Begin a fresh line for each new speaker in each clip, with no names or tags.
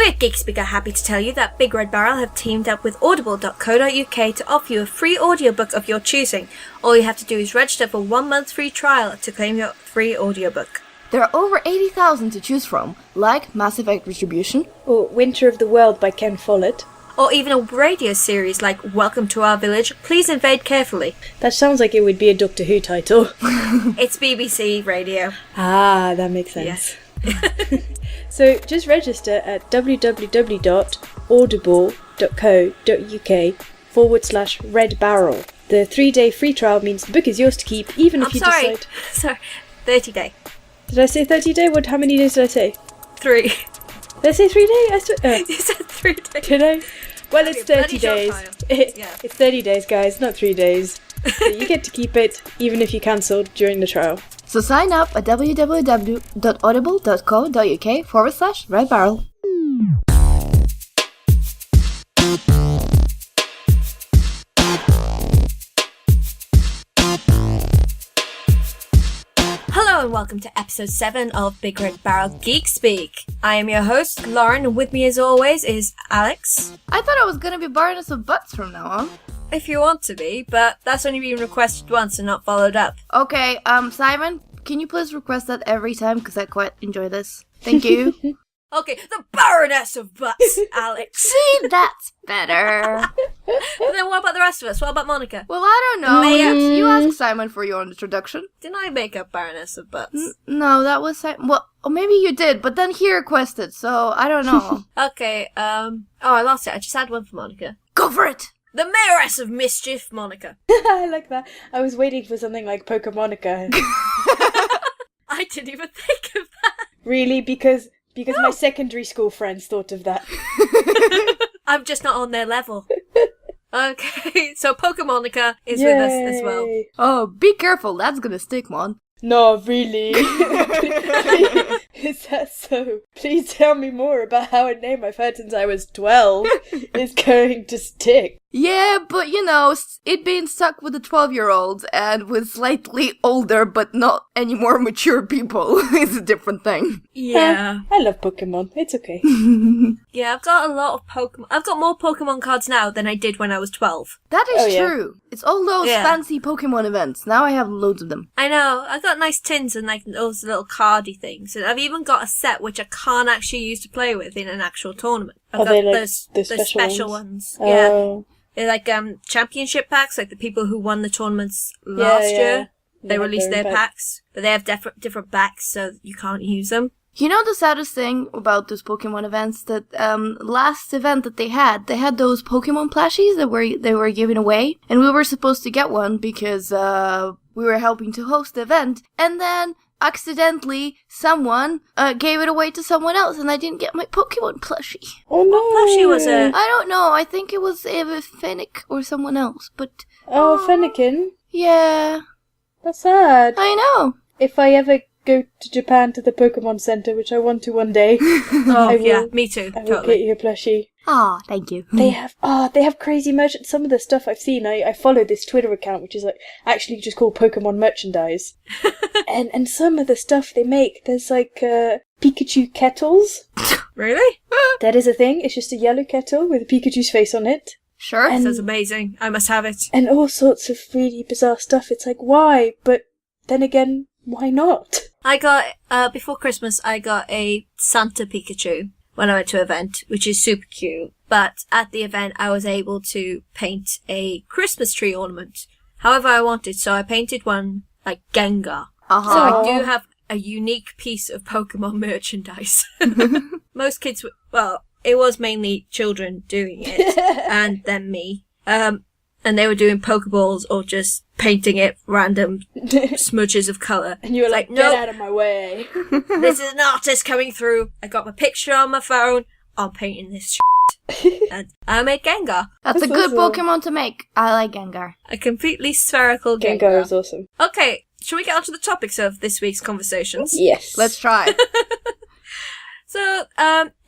We at Geek Speak are happy to tell you that BigRedBarel have teamed up with audible.co.uk to offer you a free audiobook of your choosing. All you have to do is register for 1 month free trial to claim your free audiobook.
There are over 80,000 to choose from, like Mass Effect Retribution,
or Winter of the World by Ken Follett,
or even a radio series like Welcome to Our Village, Please Invade Carefully.
That sounds like it would be a Doctor Who title.
It's BBC Radio.
Ah, that makes sense.
Yes.
So just register at www.audible.co.uk/redbarrel. The 3-day free trial means the book is yours to keep, even if you decide...
Sorry, 30 day.
Did I say 30 day? How many days did I say?
3.
Did I say 3 days?
You said 3 days.
Did I? Well, it's 30 days. It's 30 days, guys, not 3 days. So you get to keep it, even if you cancelled during the trial.
So sign up at www.audible.co.uk/redbarrel.
Hello and welcome to episode 7 of BigRedBarel Geek Speak. I am your host, Lauren, and with me as always is Alex.
I thought I was gonna be Baroness of Butts from now on.
If you want to be, but that's only been requested once and not followed up.
Okay, Simon, can you please request that every time, because I quite enjoy this. Thank you.
Okay, the Baroness of Butts, Alex.
See, that's better.
But then what about the rest of us? What about Monica?
Well, I don't know. You ask Simon for your introduction.
Didn't I make up Baroness of Butts?
No, that was Simon. Well, maybe you did, but then he requested, so I don't know.
Okay, oh, I lost it. I just had one for Monica.
Go for it!
The Mayoress of Mischief, Monica.
I like that. I was waiting for something like Pokemonica.
I didn't even think of that.
Really? Because my secondary school friends thought of that.
I'm just not on their level. Okay, so Pokemonica is with us as well.
Oh, be careful, that's gonna stick, man.
No, really. Is that so? Please tell me more about how a name I've heard since I was 12 is going to stick.
Yeah, but you know, it being stuck with a 12-year-old and with slightly older but not any more mature people is a different thing.
Yeah.
I love Pokemon. It's okay.
Yeah, I've got a lot of Pokemon. I've got more Pokemon cards now than I did when I was 12.
That is true. It's all those fancy Pokemon events. Now I have loads of them.
I know. I've got nice tins and like those little cardy things. And I've even got a set which I can't actually use to play with in an actual tournament. I've got
they like
those special ones.
Oh.
Yeah. They're like championship packs, like the people who won the tournaments last year. They released their packs, but they have different backs, so you can't use them.
You know the saddest thing about those Pokemon events? That last event that they had those Pokemon plushies that they were giving away, and we were supposed to get one because we were helping to host the event, and then accidentally someone gave it away to someone else, and I didn't get my Pokemon plushie.
Oh no!
What plushie was it?
I don't know. I think it was Fennec or someone else, but...
Oh, Fennekin?
Yeah.
That's sad.
I know.
If I ever go to Japan to the Pokemon Center, which I want to one day,
me too.
I will get you a plushie.
Ah, thank you.
They have crazy merch. Some of the stuff I've seen, I follow this Twitter account, which is like actually just called Pokemon Merchandise. and some of the stuff they make, there's like Pikachu kettles.
Really?
That is a thing. It's just a yellow kettle with a Pikachu's face on it.
Sure.
That sounds amazing. I must have it.
And all sorts of really bizarre stuff. It's like, why? But then again, why not?
I got, before Christmas, I got a Santa Pikachu when I went to an event, which is super cute. But at the event, I was able to paint a Christmas tree ornament however I wanted. So I painted one like Gengar.
Uh-huh.
So I do have a unique piece of Pokemon merchandise. Most kids, it was mainly children doing it, and then me. And they were doing Pokeballs or just painting it random smudges of colour.
And you were like, get out of my way.
This is an artist coming through. I got my picture on my phone. I'm painting this and I made Gengar.
That's a good Pokemon to make. I like Gengar.
A completely spherical Gengar.
Gengar is awesome.
Okay, shall we get on to the topics of this week's conversations?
Yes.
Let's try.
So,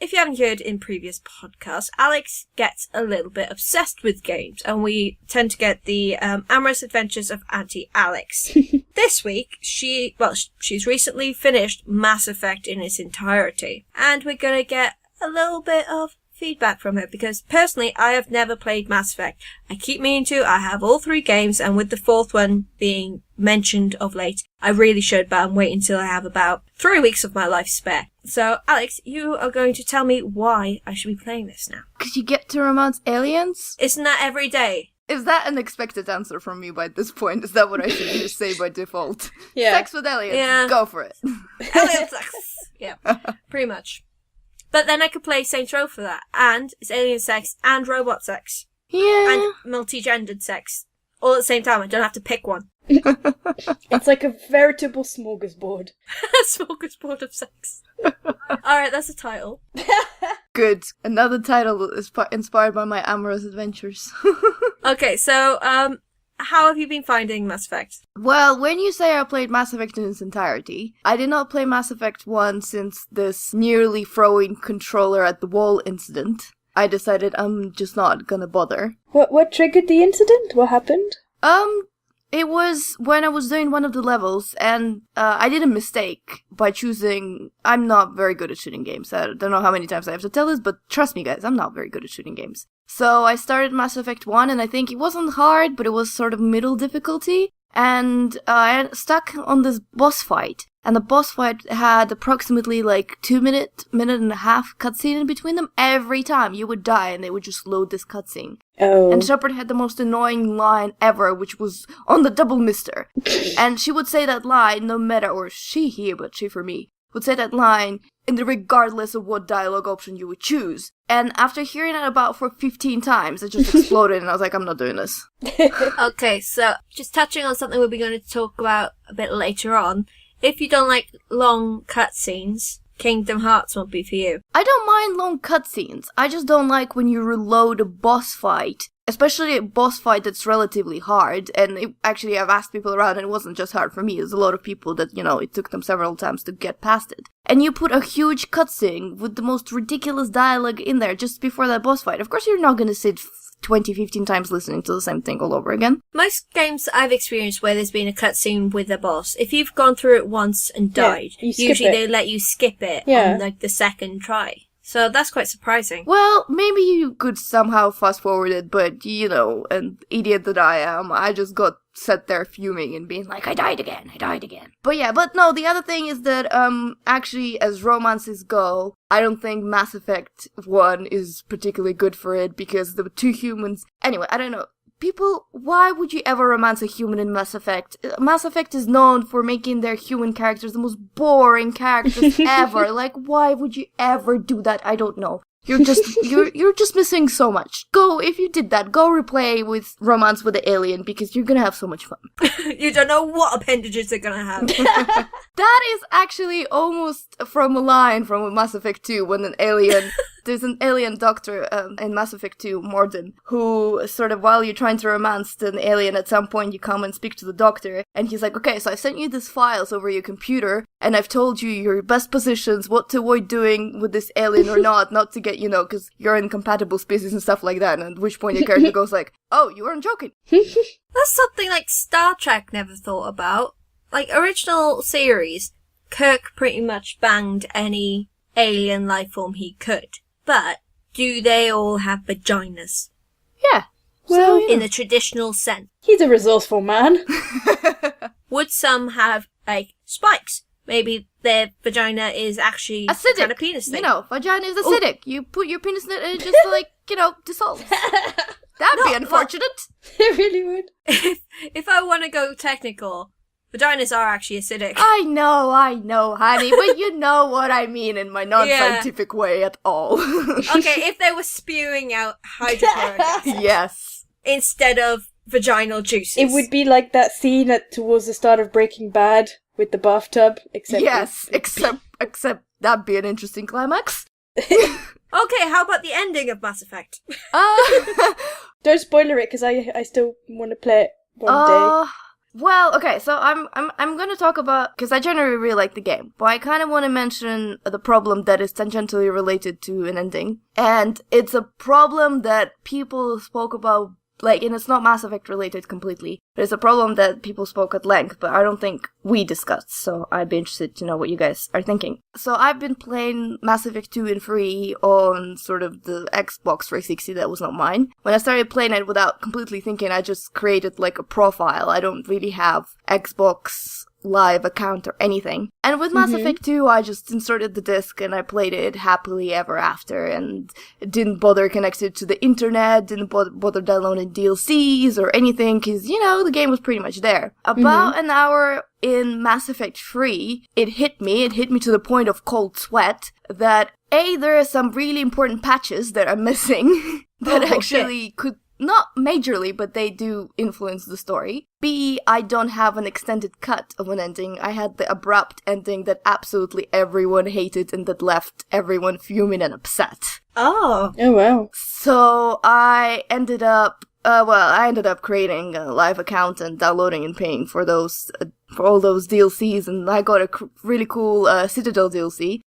if you haven't heard in previous podcasts, Alex gets a little bit obsessed with games, and we tend to get the amorous adventures of Aunty Alex. This week, she's recently finished Mass Effect in its entirety, and we're gonna get a little bit of feedback from it, because personally I have never played Mass Effect. I keep meaning to. I have all 3 games, and with the 4th one being mentioned of late, I really should, but I'm waiting until I have about 3 weeks of my life spare. So, Alex, you are going to tell me why I should be playing this now.
Because you get to romance aliens?
Isn't that every day?
Is that an expected answer from me by this point? Is that what I should just say by default?
Yeah.
Sex with aliens.
Yeah.
Go for it.
Alien sex! Yeah, pretty much. But then I could play Saints Row for that, and it's alien sex and robot sex.
Yeah.
And multi-gendered sex. All at the same time, I don't have to pick one.
It's like a veritable smorgasbord.
Smorgasbord of sex. Alright, that's the title.
Good. Another title inspired by my amorous adventures.
Okay, so, how have you been finding Mass Effect?
Well, when you say I played Mass Effect in its entirety, I did not play Mass Effect 1 since this nearly throwing controller at the wall incident. I decided I'm just not gonna bother.
What triggered the incident? What happened?
It was when I was doing one of the levels, and I did a mistake by choosing... I'm not very good at shooting games. I don't know how many times I have to tell this, but trust me, guys, I'm not very good at shooting games. So I started Mass Effect 1, and I think it wasn't hard, but it was sort of middle difficulty. And I stuck on this boss fight. And the boss fight had approximately like 2 minute and a half cutscene in between them. Every time you would die and they would just load this cutscene.
Oh.
And Shepard had the most annoying line ever, which was on the double mister. And she would say that line no matter, or she here, but she for me, would say that line regardless of what dialogue option you would choose. And after hearing it about for 15 times, it just exploded and I was like, I'm not doing this.
Okay, so just touching on something we'll be going to talk about a bit later on. If you don't like long cutscenes, Kingdom Hearts won't be for you.
I don't mind long cutscenes. I just don't like when you reload a boss fight. Especially a boss fight that's relatively hard. And actually, I've asked people around and it wasn't just hard for me. There's a lot of people that, it took them several times to get past it. And you put a huge cutscene with the most ridiculous dialogue in there just before that boss fight. Of course, you're not going to sit 15 times listening to the same thing all over again.
Most games I've experienced where there's been a cutscene with a boss, if you've gone through it once and died, usually they let you skip it on like the second try. So that's quite surprising.
Well, maybe you could somehow fast forward it, but an idiot that I am, I just got sat there fuming and being like, I died again. But no, the other thing is that, actually, as romances go, I don't think Mass Effect 1 is particularly good for it, because the 2 humans... Anyway, I don't know. People, why would you ever romance a human in Mass Effect? Mass Effect is known for making their human characters the most boring characters ever. Like, why would you ever do that? I don't know. You're just missing so much. If you did that, go replay with Romance with the Alien, because you're gonna have so much fun.
You don't know what appendages they're gonna have.
That is actually almost from a line from Mass Effect 2, when there's an alien doctor in Mass Effect 2, Morden, who sort of, while you're trying to romance an alien, at some point you come and speak to the doctor, and he's like, okay, so I've sent you these files over your computer, and I've told you your best positions, what to avoid doing with this alien or not to get, because you're in compatible species and stuff like that, and at which point your character goes like, oh, you weren't joking.
That's something like Star Trek never thought about. Like, original series, Kirk pretty much banged any alien life form he could. But, do they all have vaginas?
Yeah.
Well,
in the traditional sense.
He's a resourceful man.
Would some have, like, spikes? Maybe their vagina is actually
acidic.
Kind of penis thing.
Vagina is acidic. Ooh. You put your penis in it and it just, dissolves. That'd be unfortunate.
It really would.
If I want to go technical, vaginas are actually acidic.
I know, honey, but you know what I mean in my non-scientific way at all.
Okay, if they were spewing out hydrochloric acid.
Yes.
Instead of vaginal juices.
It would be like that scene towards the start of Breaking Bad with the bathtub, except...
Yes, except that'd be an interesting climax.
Okay, how about the ending of Mass Effect?
Don't spoiler it, because I still want to play it one day.
Well, okay, so I'm gonna talk about, because I generally really like the game, but I kind of want to mention the problem that is tangentially related to an ending, and it's a problem that people spoke about like, and it's not Mass Effect related completely, but it's a problem that people spoke at length, but I don't think we discussed, so I'd be interested to know what you guys are thinking. So I've been playing Mass Effect 2 and 3 on sort of the Xbox 360 that was not mine. When I started playing it without completely thinking, I just created like a profile. I don't really have Xbox Live account or anything. And with Mass Effect 2, I just inserted the disc and I played it happily ever after, and didn't bother connected to the internet, didn't bother downloading DLCs or anything, because, the game was pretty much there. About an hour in Mass Effect 3, it hit me to the point of cold sweat, that A, there are some really important patches that are missing that actually could, not majorly, but they do influence the story. B, I don't have an extended cut of an ending. I had the abrupt ending that absolutely everyone hated and that left everyone fuming and upset.
Oh.
Oh, wow.
So I ended up creating a live account and downloading and paying for those, for all those DLCs, and I got a really cool Citadel DLC.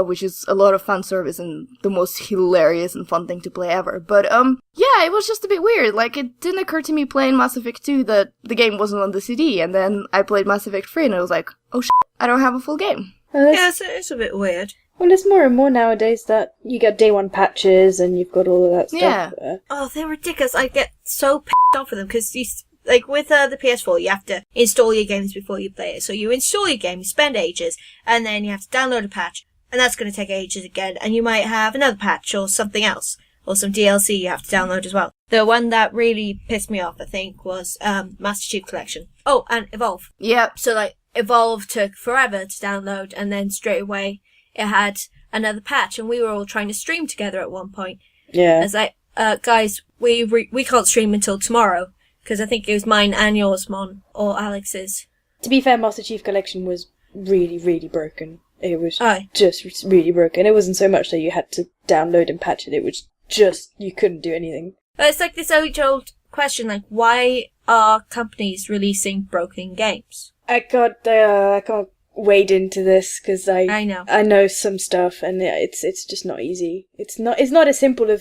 Which is a lot of fan service and the most hilarious and fun thing to play ever. But, yeah, it was just a bit weird. Like, it didn't occur to me playing Mass Effect 2 that the game wasn't on the CD, and then I played Mass Effect 3 and I was like, oh shit, I don't have a full game.
Yeah, it's a bit weird.
Well, there's more and more nowadays that you get day one patches and you've got all of that stuff.
Yeah.
Oh, they're ridiculous. I get so pissed off with them, because like with the PS4, you have to install your games before you play it. So you install your game, you spend ages, and then you have to download a patch. And that's going to take ages again, and you might have another patch or something else, or some DLC you have to download as well. The one that really pissed me off, I think, was Master Chief Collection. Oh, and Evolve.
Yep.
So, like, Evolve took forever to download, and then straight away it had another patch, and we were all trying to stream together at one point.
Yeah.
It's like, guys, we can't stream until tomorrow, because I think it was mine and yours, Mon, or Alex's.
To be fair, Master Chief Collection was really, really broken. It was
Aye.
just really broken. It wasn't so much that you had to download and patch it. It was just, you couldn't do anything.
It's like this age-old question, like, why are companies releasing broken games?
I can't wade into this because I know some stuff, and it's just not easy. It's not as simple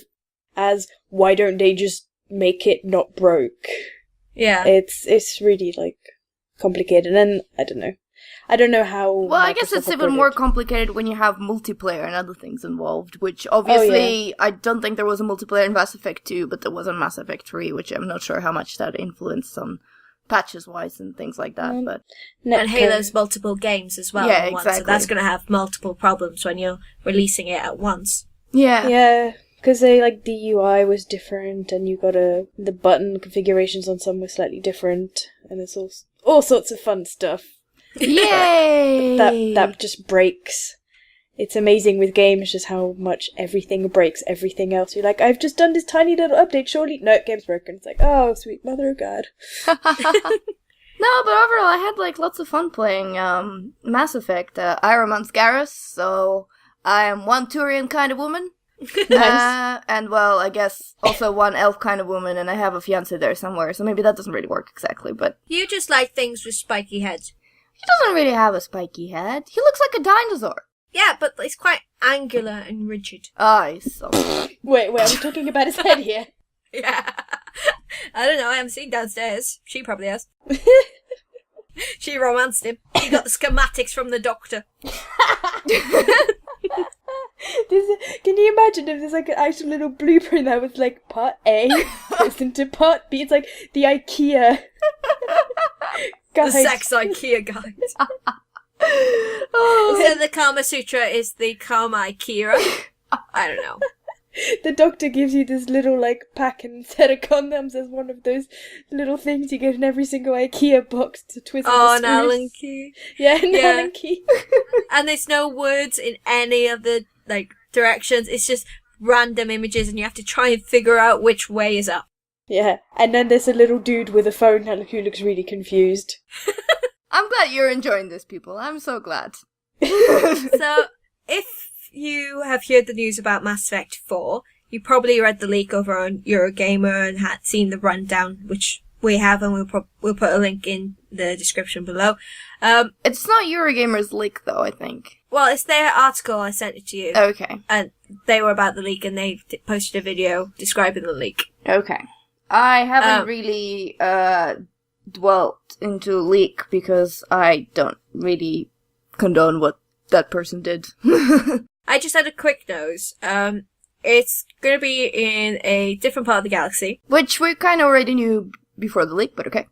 as why don't they just make it not broke?
Yeah.
It's really like complicated, and I don't know how.
Well, I guess it's even more complicated when you have multiplayer and other things involved, which obviously I don't think there was a multiplayer in Mass Effect 2, but there was in Mass Effect 3, which I'm not sure how much that influenced on patches-wise and things like that. But
and Halo's multiple games as well.
Yeah, exactly.
So that's going to have multiple problems when you're releasing it at once.
Yeah.
Yeah, because the UI was different, and you got the button configurations on some were slightly different, and there's all sorts of fun stuff.
Yay!
that just breaks. It's amazing with games just how much everything breaks everything else. You're like, I've just done this tiny little update, surely. No, game's broken. It's like, oh, sweet mother of God.
No, but overall, I had lots of fun playing Mass Effect. I romance Garrus, so I am one Turian kind of woman.
Nice.
And well, I guess also one elf kind of woman, and I have a fiancé there somewhere, so maybe that doesn't really work exactly, but...
You just like things with spiky heads.
He doesn't really have a spiky head. He looks like a dinosaur.
Yeah, but it's quite angular and rigid.
Eyes.
Wait, are we talking about his head here?
Yeah. I don't know, I haven't seen downstairs. She probably has. She romanced him. She got the schematics from the doctor.
Can you imagine if there's an actual little blueprint that was part A goes into part B? It's like the IKEA guide.
The sex IKEA guide. So the Kama Sutra is the Kama IKEA. I don't know.
The doctor gives you this little pack, and instead of condoms, there's one of those little things you get in every single IKEA box to twist.
Oh, an Allen key.
Yeah, an Allen key.
And there's no words in any of the directions. It's just random images, and you have to try and figure out which way is up.
Yeah, and then there's a little dude with a phone who looks really confused.
I'm glad you're enjoying this, people. I'm so glad.
So, if you have heard the news about Mass Effect 4, you probably read the leak over on Eurogamer and had seen the rundown, which we have, and we'll put a link in the description below.
It's not Eurogamer's leak, though, I think.
Well, it's their article. I sent it to you.
Okay.
And they were about the leak, and they posted a video describing the leak.
Okay. I haven't really dwelt into leak because I don't really condone what that person did.
I just had a quick nose. It's going to be in a different part of the galaxy.
Which we kind of already knew before the leak, but okay.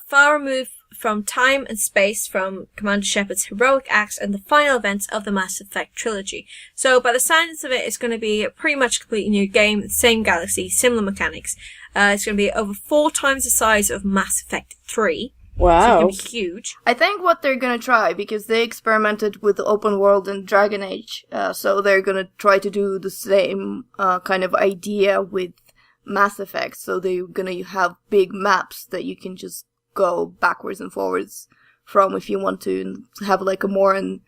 Far removed from time and space from Commander Shepard's heroic acts and the final events of the Mass Effect trilogy. So by the sounds of it, it's going to be a pretty much completely new game, same galaxy, similar mechanics. It's going to be over 4 times the size of Mass Effect 3.
Wow.
So it's going to be huge.
I think what they're gonna try, because they experimented with open world in Dragon Age, so they're gonna try to do the same kind of idea with Mass Effect, so they're gonna have big maps that you can just go backwards and forwards from if you want to, and have like a more an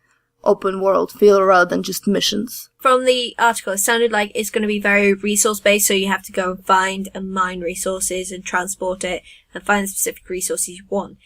open world feel rather than just missions.
From the article, it sounded like it's going to be very resource-based, so you have to go and find and mine resources and transport it and find the specific resources you want.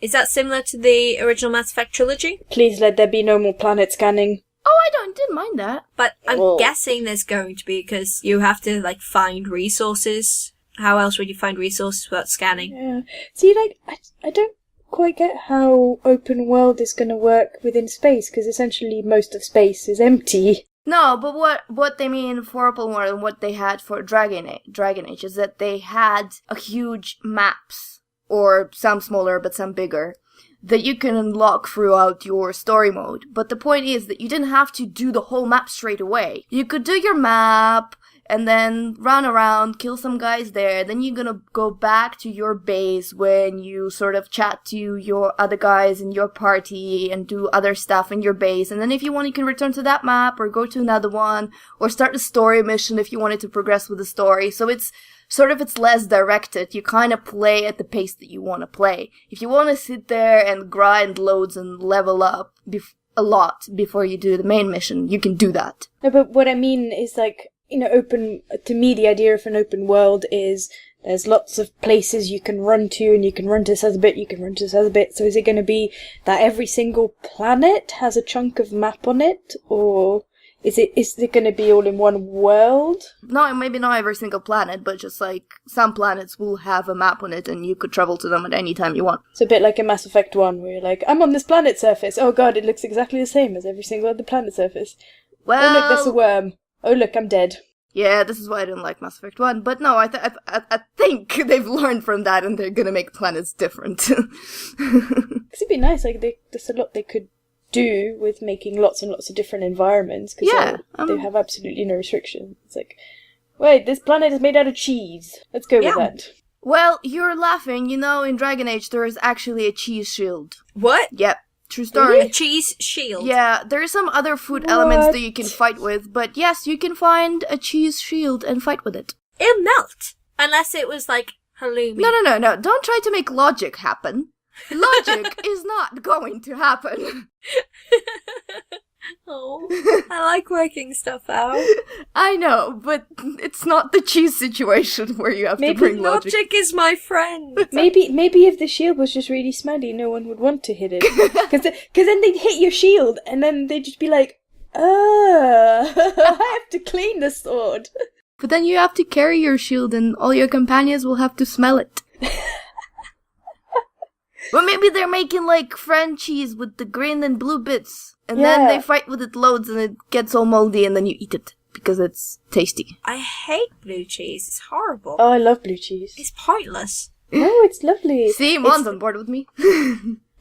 Is that similar to the original Mass Effect trilogy?
Please let there be no more planet scanning.
Oh, I didn't mind that.
But I'm guessing there's going to be, because you have to, like, find resources. How else would you find resources without scanning?
Yeah. See, like, I don't quite get how open world is going to work within space, because essentially most of space is empty.
No, but what they mean for open world and what they had for Dragon Age is that they had a huge maps, or some smaller but some bigger, that you can unlock throughout your story mode. But the point is that you didn't have to do the whole map straight away. You could do your map, and then run around, kill some guys there, then you're gonna go back to your base when you sort of chat to your other guys in your party and do other stuff in your base, and then if you want you can return to that map or go to another one, or start a story mission if you wanted to progress with the story. So it's less directed. You kind of play at the pace that you want to play. If you want to sit there and grind loads and level up a lot before you do the main mission, you can do that.
No, but what I mean is, like, you know, to me, the idea of an open world is there's lots of places you can run to, and you can run to this other bit, you can run to this other bit. So is it going to be that every single planet has a chunk of map on it, or is it going to be all in one world?
No, maybe not every single planet, but just like some planets will have a map on it, and you could travel to them at any time you want.
It's a bit like a Mass Effect 1, where you're like, I'm on this planet surface. Oh god, it looks exactly the same as every single other planet surface.
Well,
oh look, there's a worm. Oh look, I'm dead.
Yeah, this is why I didn't like Mass Effect 1. But no, I think they've learned from that, and they're gonna make planets different.
Because it'd be nice, like, there's a lot they could do with making lots and lots of different environments, because they have absolutely no restrictions. It's like, wait, this planet is made out of cheese. Let's go with that.
Well, you're laughing. You know, in Dragon Age, there is actually a cheese shield.
What?
Yep. True story.
Really? A cheese shield?
Yeah, there are some other food elements that you can fight with, but yes, you can find a cheese shield and fight with it.
It'll melt. Unless it was, like, halloumi.
No. Don't try to make logic happen. Logic is not going to happen.
Oh, I like working stuff out.
I know, but it's not the cheese situation where you have to bring logic.
Logic is my friend.
Maybe if the shield was just really smelly, no one would want to hit it. Because then they'd hit your shield, and then they'd just be like, I have to clean the sword.
But then you have to carry your shield, and all your companions will have to smell it. Well, maybe they're making, like, French cheese with the green and blue bits. And then they fight with it loads, and it gets all moldy, and then you eat it. Because it's tasty.
I hate blue cheese. It's horrible.
Oh, I love blue cheese.
It's pointless.
No, it's lovely.
See, Mon's on board with me.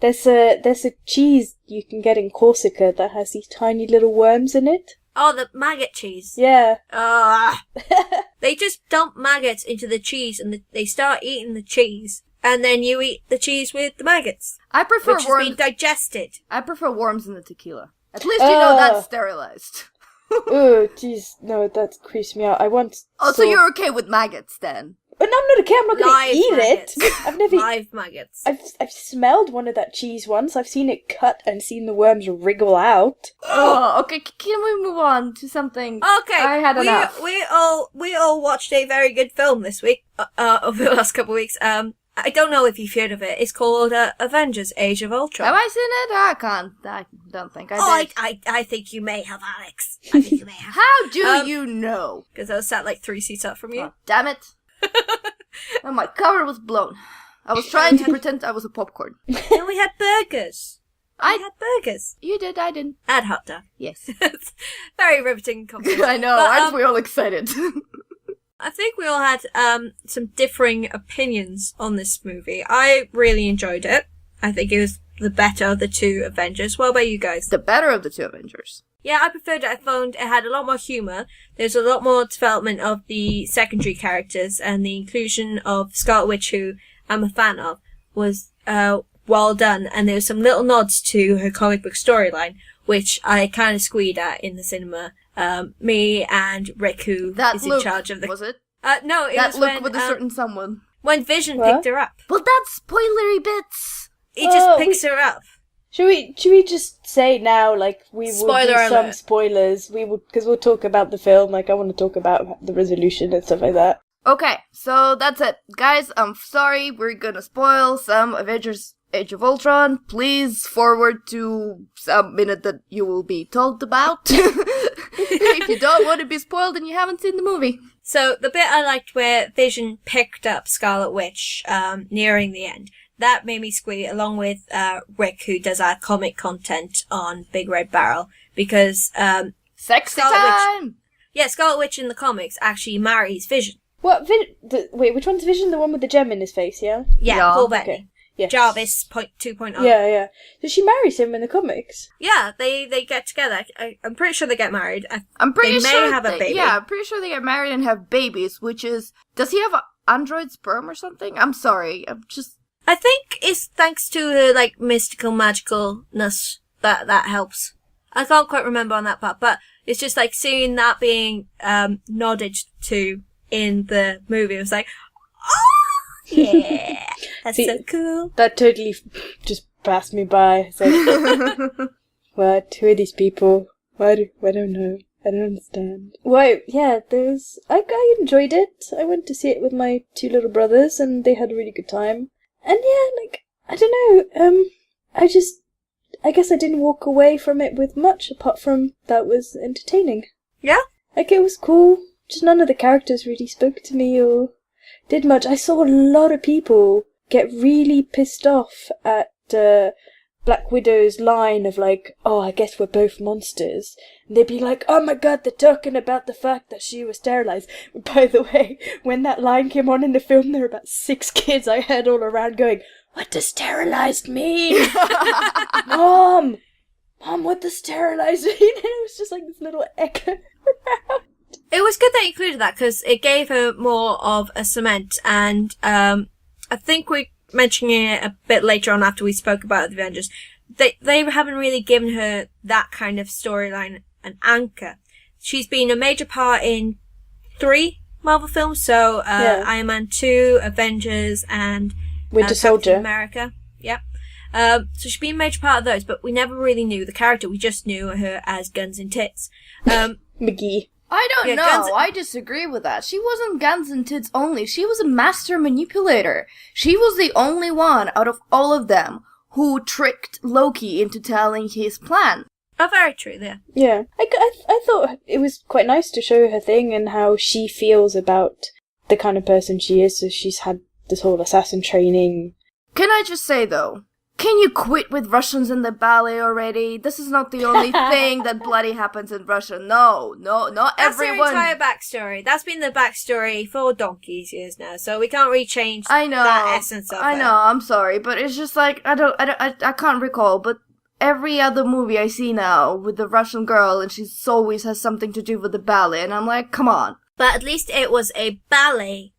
There's a cheese you can get in Corsica that has these tiny little worms in it.
Oh, the maggot cheese.
Yeah.
They just dump maggots into the cheese, and they start eating the cheese. And then you eat the cheese with the maggots.
I prefer
which
worms.
Has been digested.
I prefer worms in the tequila. At least you know that's sterilized.
Oh, jeez. No, that creeps me out. I want...
So you're okay with maggots, then?
But no, I'm not okay. I'm not going to eat
maggots.
it. I've never...
Live maggots.
I've smelled one of that cheese once. I've seen it cut and seen the worms wriggle out.
Oh, okay. Can we move on to something?
Okay.
I had enough.
We all watched a very good film this week. Over the last couple of weeks. I don't know if you've heard of it. It's called Avengers: Age of Ultron.
Have I seen it? I don't think I did.
I think you may have, Alex. I think you may have.
How do you know?
Because I was sat like 3 seats up from you.
Oh, damn it. And my cover was blown. I was trying to pretend I was a popcorn.
And we had burgers. I had burgers.
You did, I didn't.
I had hot dog.
Yes.
Very riveting conversation.
I know, aren't we all excited?
I think we all had some differing opinions on this movie. I really enjoyed it. I think it was the better of the two Avengers. What about you guys?
The better of the two Avengers.
Yeah, I preferred it. I found it had a lot more humour. There's a lot more development of the secondary characters, and the inclusion of Scarlett Witch, who I'm a fan of, was well done. And there were some little nods to her comic book storyline, which I kind of squeed at in the cinema. Me and Rick, who is in charge of the...
was it?
No, it
that
was
look
when,
with a certain someone.
When Vision picked her up.
Well, that's spoilery bits.
He just picks her up.
Should we just say now, like, we will
Spoiler
do some
alert.
spoilers, because we'll talk about the film, like, I want to talk about the resolution and stuff like that.
Okay, so that's it. Guys, I'm sorry, we're gonna spoil some Avengers Age of Ultron. Please forward to some minute that you will be told about. If you don't want to be spoiled and you haven't seen the movie.
So, the bit I liked where Vision picked up Scarlet Witch, nearing the end, that made me squeal, along with Rick, who does our comic content on BigRedBarel, because
Sexy
Scarlet
time!
Scarlet Witch in the comics actually marries Vision.
What, wait, which one's Vision? The one with the gem in his face, yeah?
Yeah,
Yeah,
Paul Bettany.
Okay. Yes.
Jarvis 2.0.
Yeah. So she marries him in the comics?
Yeah, they get together. I'm pretty sure they get married.
I'm pretty
they
sure
may have a baby.
Yeah, I'm pretty sure they get married and have babies, which is... Does he have an android sperm or something? I'm sorry, I'm just...
I think it's thanks to her, like, mystical magicalness that helps. I can't quite remember on that part, but it's just, like, seeing that being nodded to in the movie. It was like, oh, yeah, that's
See,
so cool.
That totally just passed me by. It's like, what? Who are these people? I don't know. I don't understand. Well, yeah, I enjoyed it. I went to see it with my two little brothers, and they had a really good time. And yeah, like, I don't know, I guess I didn't walk away from it with much, apart from that was entertaining.
Yeah?
Like, it was cool, just none of the characters really spoke to me or did much. I saw a lot of people get really pissed off at Black Widow's line of like, oh, I guess we're both monsters. And they'd be like, oh my god, they're talking about the fact that she was sterilized. By the way, when that line came on in the film, there were about 6 kids I heard all around going, what does sterilized mean? Mom, what does sterilized mean? And it was just like this little echo around.
It was good that you included that, because it gave her more of a cement, and I think we're mentioning it a bit later on after we spoke about the Avengers. They haven't really given her that kind of storyline and anchor. She's been a major part in 3 Marvel films, so Iron Man 2, Avengers, and
Winter Soldier.
Captain America. Yep. So she's been a major part of those, but we never really knew the character. We just knew her as Guns and Tits.
McGee.
I don't
Yeah,
know. I disagree with that. She wasn't guns and tits only. She was a master manipulator. She was the only one out of all of them who tricked Loki into telling his plan.
Oh, very true there.
Yeah. I thought it was quite nice to show her thing and how she feels about the kind of person she is. So she's had this whole assassin training.
Can I just say, though, can you quit with Russians in the ballet already? This is not the only thing that bloody happens in Russia. No, not
That's
everyone.
their entire backstory. That's been the backstory for donkey's years now, so we can't really change
I know.
that essence of
I
it.
know. I'm sorry, but it's just like I can't recall. But every other movie I see now with the Russian girl, and she always has something to do with the ballet, and I'm like, come on.
But at least it was a ballet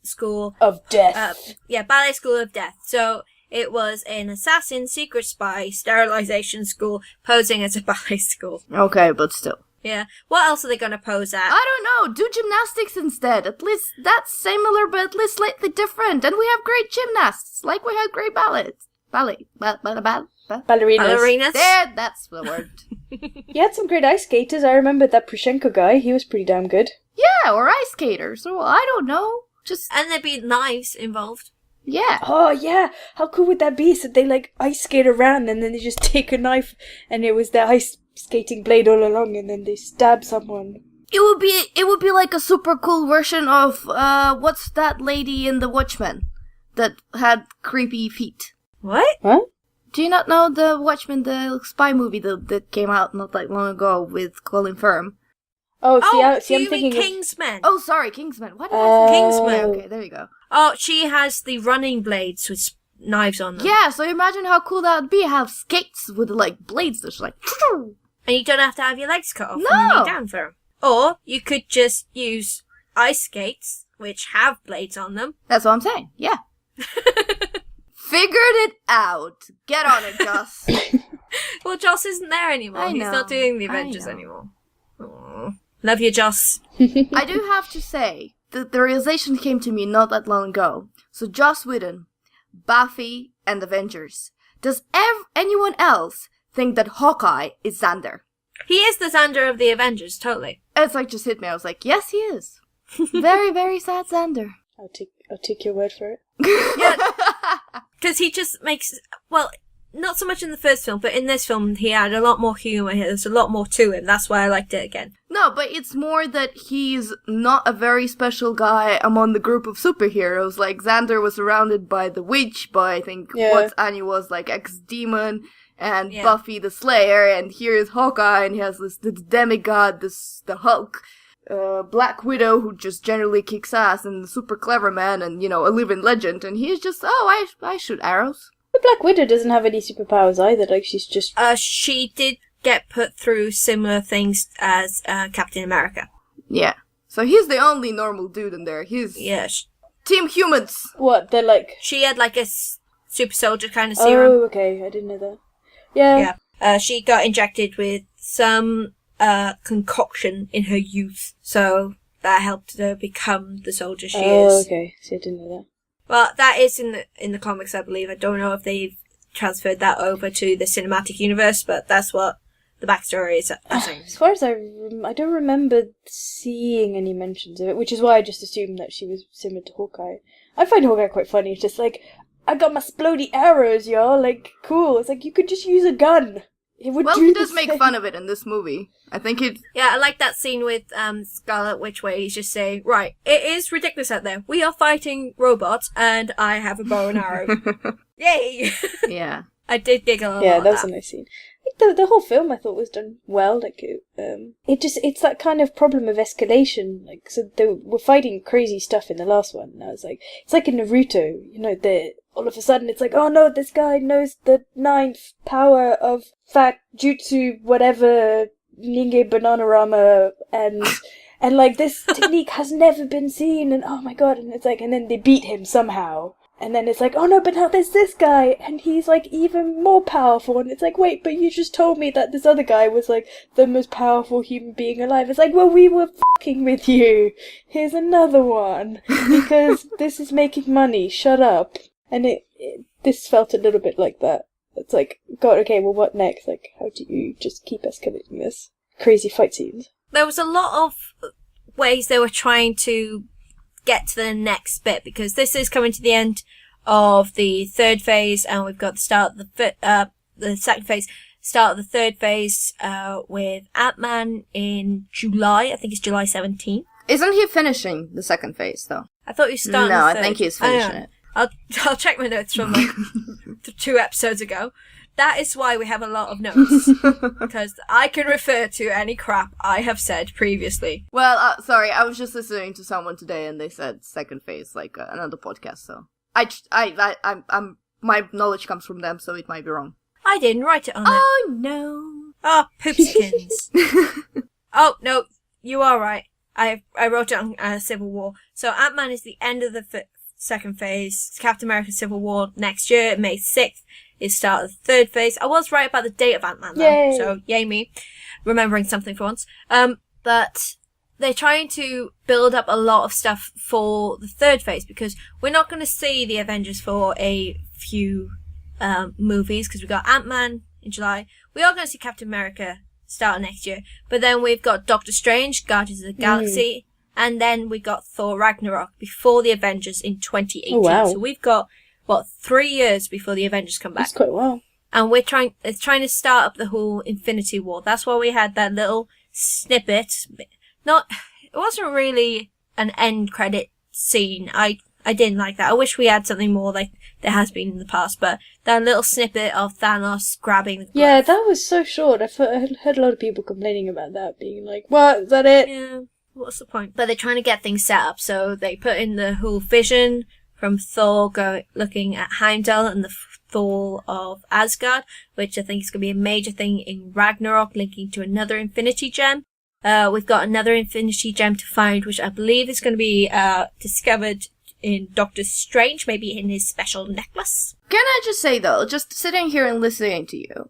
school
Of death.
ballet school of death. So it was an assassin, secret spy, sterilization school, posing as a ballet school.
Okay, but still.
Yeah. What else are they going to pose at?
I don't know. Do gymnastics instead. At least that's similar, but at least slightly different. And we have great gymnasts, like we had great ballets.
Ballerinas.
Ballerinas?
There, that's the word.
You had some great ice skaters. I remember that Prushenko guy. He was pretty damn good.
Yeah, or ice skaters. So I don't know. Just,
And there'd be knives involved.
yeah.
Oh, yeah. How cool would that be? So they, like, ice skate around and then they just take a knife and it was their ice skating blade all along and then they stab someone.
It would be like a super cool version of what's that lady in The Watchmen that had creepy feet?
What?
What?
Do you not know The Watchmen, the spy movie that came out not that long ago with Colin Firth?
Oh, see,
do you
I'm
mean
thinking
Kingsman?
Oh, sorry, Kingsman. What did I say?
Kingsman.
Okay, there you go.
Oh, she has the running blades with knives on them.
Yeah, so imagine how cool that would be. Have skates with like blades that's like.
And you don't have to have your legs cut off
No.
when you knee down for them. Or you could just use ice skates, which have blades on them.
That's what I'm saying. Yeah. Figured it out. Get on it, Joss.
Well, Joss isn't there anymore.
I
He's
know,
not doing the
I
Avengers
know.
anymore. Aww. Love you, Joss.
I do have to say that the realization came to me not that long ago. So Joss Whedon, Buffy, and Avengers. Does anyone else think that Hawkeye is Xander?
He is the Xander of the Avengers, totally.
It's like just hit me. I was like, yes, he is. Very, very sad Xander.
I'll take your word for it.
Yeah, because he just makes, well, not so much in the first film, but in this film he had a lot more humour. There's a lot more to him. That's why I liked it again.
No, but it's more that he's not a very special guy among the group of superheroes. Like, Xander was surrounded by the Witch, by, I think, what Annie was, like, ex-demon, and Buffy the Slayer, and here is Hawkeye, and he has the demigod, the Hulk, Black Widow, who just generally kicks ass, and the super clever man, and, you know, a living legend, and he's just, I shoot arrows.
But Black Widow doesn't have any superpowers either, like she's just...
She did get put through similar things as Captain America.
Yeah. So he's the only normal dude in there. He's Team Humans.
What, they're like...
She had like a super soldier kind of serum.
Oh, okay, I didn't know that. Yeah.
Yeah. She got injected with some concoction in her youth, so that helped her become the soldier she is.
Oh, okay. See, I didn't know that.
Well, that is in the comics, I believe. I don't know if they've transferred that over to the cinematic universe, but that's what the backstory is.
As far as I don't remember seeing any mentions of it, which is why I just assumed that she was similar to Hawkeye. I find Hawkeye quite funny. It's just like, I got my splody arrows, y'all. Like, cool. It's like, you could just use a gun. It would
well,
do
he
the
does make
same.
fun of it in this movie. I think it...
Yeah, I like that scene with Scarlett Witch where he's just saying, right, it is ridiculous out there. We are fighting robots, and I have a bow and arrow. Yay!
Yeah.
I did giggle a lot
Yeah,
at
that was
that.
a nice scene. Like, the whole film I thought was done well. Like, it's that kind of problem of escalation. Like, so they were fighting crazy stuff in the last one, and I was like, it's like in Naruto, you know, all of a sudden it's like, oh no, this guy knows the 9th power of fat jutsu, whatever, Ninge Bananarama, and like, this technique has never been seen, and oh my god, and it's like, and then they beat him somehow. And then it's like, oh no, but now there's this guy, and he's like even more powerful, and it's like, wait, but you just told me that this other guy was like the most powerful human being alive. It's like, well, we were fucking with you. Here's another one, because this is making money, shut up. And this felt a little bit like that. It's like, God, okay, well what next? Like, how do you just keep escalating this? Crazy fight scenes.
There was a lot of ways they were trying to get to the next bit, because this is coming to the end of the third phase, and we've got the start of the second phase, start of the third phase, with Ant-Man in July. I think it's July 17th.
Isn't he finishing the second phase, though?
I thought you started
No,
the
I
third.
think he's finishing it.
I'll check my notes from like 2 episodes ago. That is why we have a lot of notes, because I can refer to any crap I have said previously.
Well, sorry, I was just listening to someone today, and they said second phase, like another podcast. So I'm my knowledge comes from them, so it might be wrong.
I didn't write it on there.
Oh no!
Oh, poopskins. Oh no, you are right. I wrote it on Civil War. So Ant-Man is the end of the second phase. Captain America Civil War next year, May 6th. Is start of the third phase. I was right about the date of Ant-Man though,
Yay.
so yay me. Remembering something for once. But they're trying to build up a lot of stuff for the third phase, because we're not going to see the Avengers for a few movies, because we've got Ant-Man in July. We are going to see Captain America start next year, but then we've got Doctor Strange, Guardians of the Galaxy, and then we got Thor Ragnarok before the Avengers in 2018.
Oh, wow.
So we've got 3 years before the Avengers come back.
That's quite well.
And we're trying to start up the whole Infinity War. That's why we had that little snippet, it wasn't really an end credit scene. I didn't like that. I wish we had something more like there has been in the past, but that little snippet of Thanos grabbing the
Yeah,
glove.
that was so short. I heard a lot of people complaining about that, being like, what, is that it?
Yeah, what's the point? But they're trying to get things set up, so they put in the whole vision from Thor looking at Heimdall and the fall of Asgard, which I think is going to be a major thing in Ragnarok, linking to another Infinity Gem. We've got another Infinity Gem to find, which I believe is going to be discovered in Doctor Strange, maybe in his special necklace.
Can I just say, though, just sitting here and listening to you,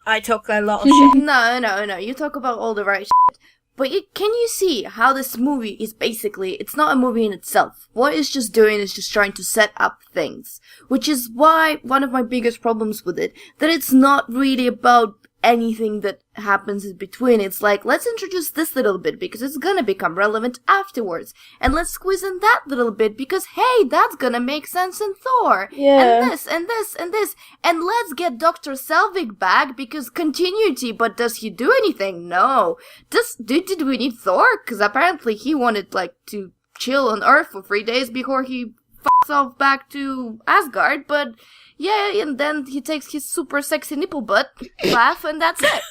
I talk a lot of shit.
No, you talk about all the right shit. But can you see how this movie is basically, it's not a movie in itself. What it's just doing is just trying to set up things. Which is why one of my biggest problems with it, that it's not really about anything that happens in between. It's like, let's introduce this little bit because it's gonna become relevant afterwards. And let's squeeze in that little bit because, hey, that's gonna make sense in Thor.
Yeah.
And this, and this, and this. And let's get Dr. Selvig back because continuity, but does he do anything? No. Did we need Thor? Because apparently he wanted, like, to chill on Earth for 3 days before he fucks off back to Asgard, but yeah, and then he takes his super sexy nipple butt laugh, and that's it.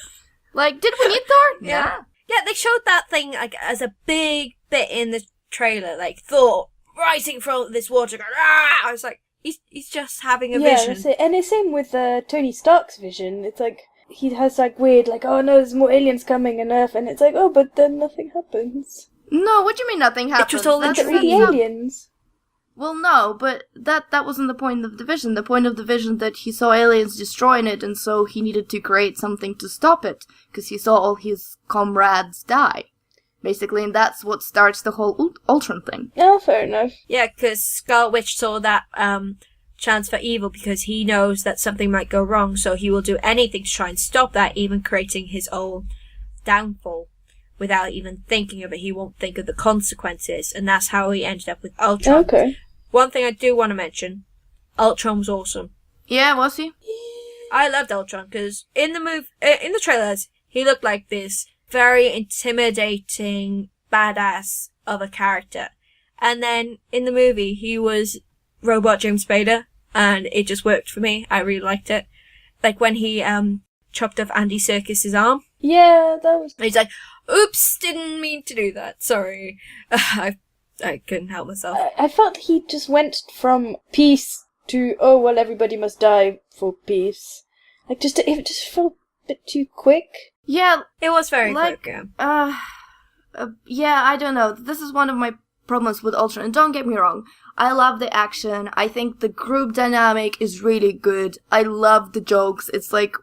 Like, did we need Thor?
Yeah. Yeah, they showed that thing like as a big bit in the trailer, like Thor rising from this water, going, ah! I was like, he's just having a vision.
That's it. And the same with Tony Stark's vision. It's like, he has like weird, like, oh no, there's more aliens coming on Earth, and it's like, oh, but then nothing happens.
No, what do you mean nothing happens?
It was all
But the aliens.
Well, no, but that wasn't the point of the vision. The point of the vision that he saw aliens destroying it, and so he needed to create something to stop it, because he saw all his comrades die. Basically, and that's what starts the whole Ultron thing.
Oh, fair enough.
Yeah, because Scarlett Witch saw that chance for evil because he knows that something might go wrong, so he will do anything to try and stop that, even creating his own downfall. Without even thinking of it, he won't think of the consequences, and that's how he ended up with Ultron.
Okay.
One thing I do want to mention, Ultron was awesome.
Yeah, was he?
I loved Ultron because in the trailers, he looked like this very intimidating badass of a character, and then in the movie, he was Robot James Spader, and it just worked for me. I really liked it. Like when he chopped off Andy Serkis's arm.
Yeah, that was...
And he's like, oops, didn't mean to do that. Sorry. I couldn't help myself.
I felt he just went from peace to, oh, well, everybody must die for peace. Like, it just felt a bit too quick.
Yeah.
It was very
like,
quick, yeah.
Yeah, I don't know. This is one of my problems with Ultron. And don't get me wrong. I love the action. I think the group dynamic is really good. I love the jokes. It's like,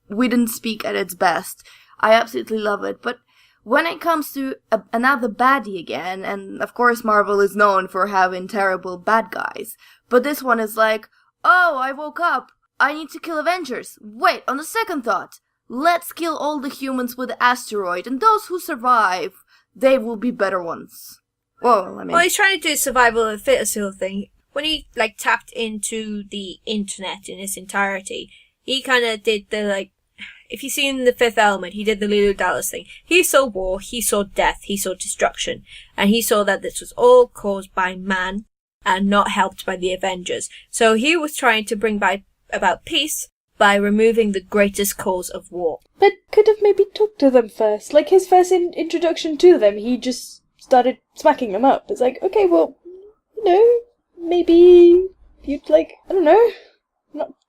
we didn't speak at its best. I absolutely love it. But when it comes to another baddie again, and of course Marvel is known for having terrible bad guys, but this one is like, oh, I woke up, I need to kill Avengers. Wait, on the second thought, let's kill all the humans with the asteroid, and those who survive, they will be better ones. Well,
he's trying to do survival of the fittest sort of thing. When he, like, tapped into the internet in its entirety, he kind of did the, like, if you've seen The Fifth Element, he did the Lulu Dallas thing. He saw war, he saw death, he saw destruction. And he saw that this was all caused by man and not helped by the Avengers. So he was trying to bring about peace by removing the greatest cause of war.
But could have maybe talked to them first. Like his first introduction to them, he just started smacking them up. It's like, okay, well, maybe you'd like, I don't know,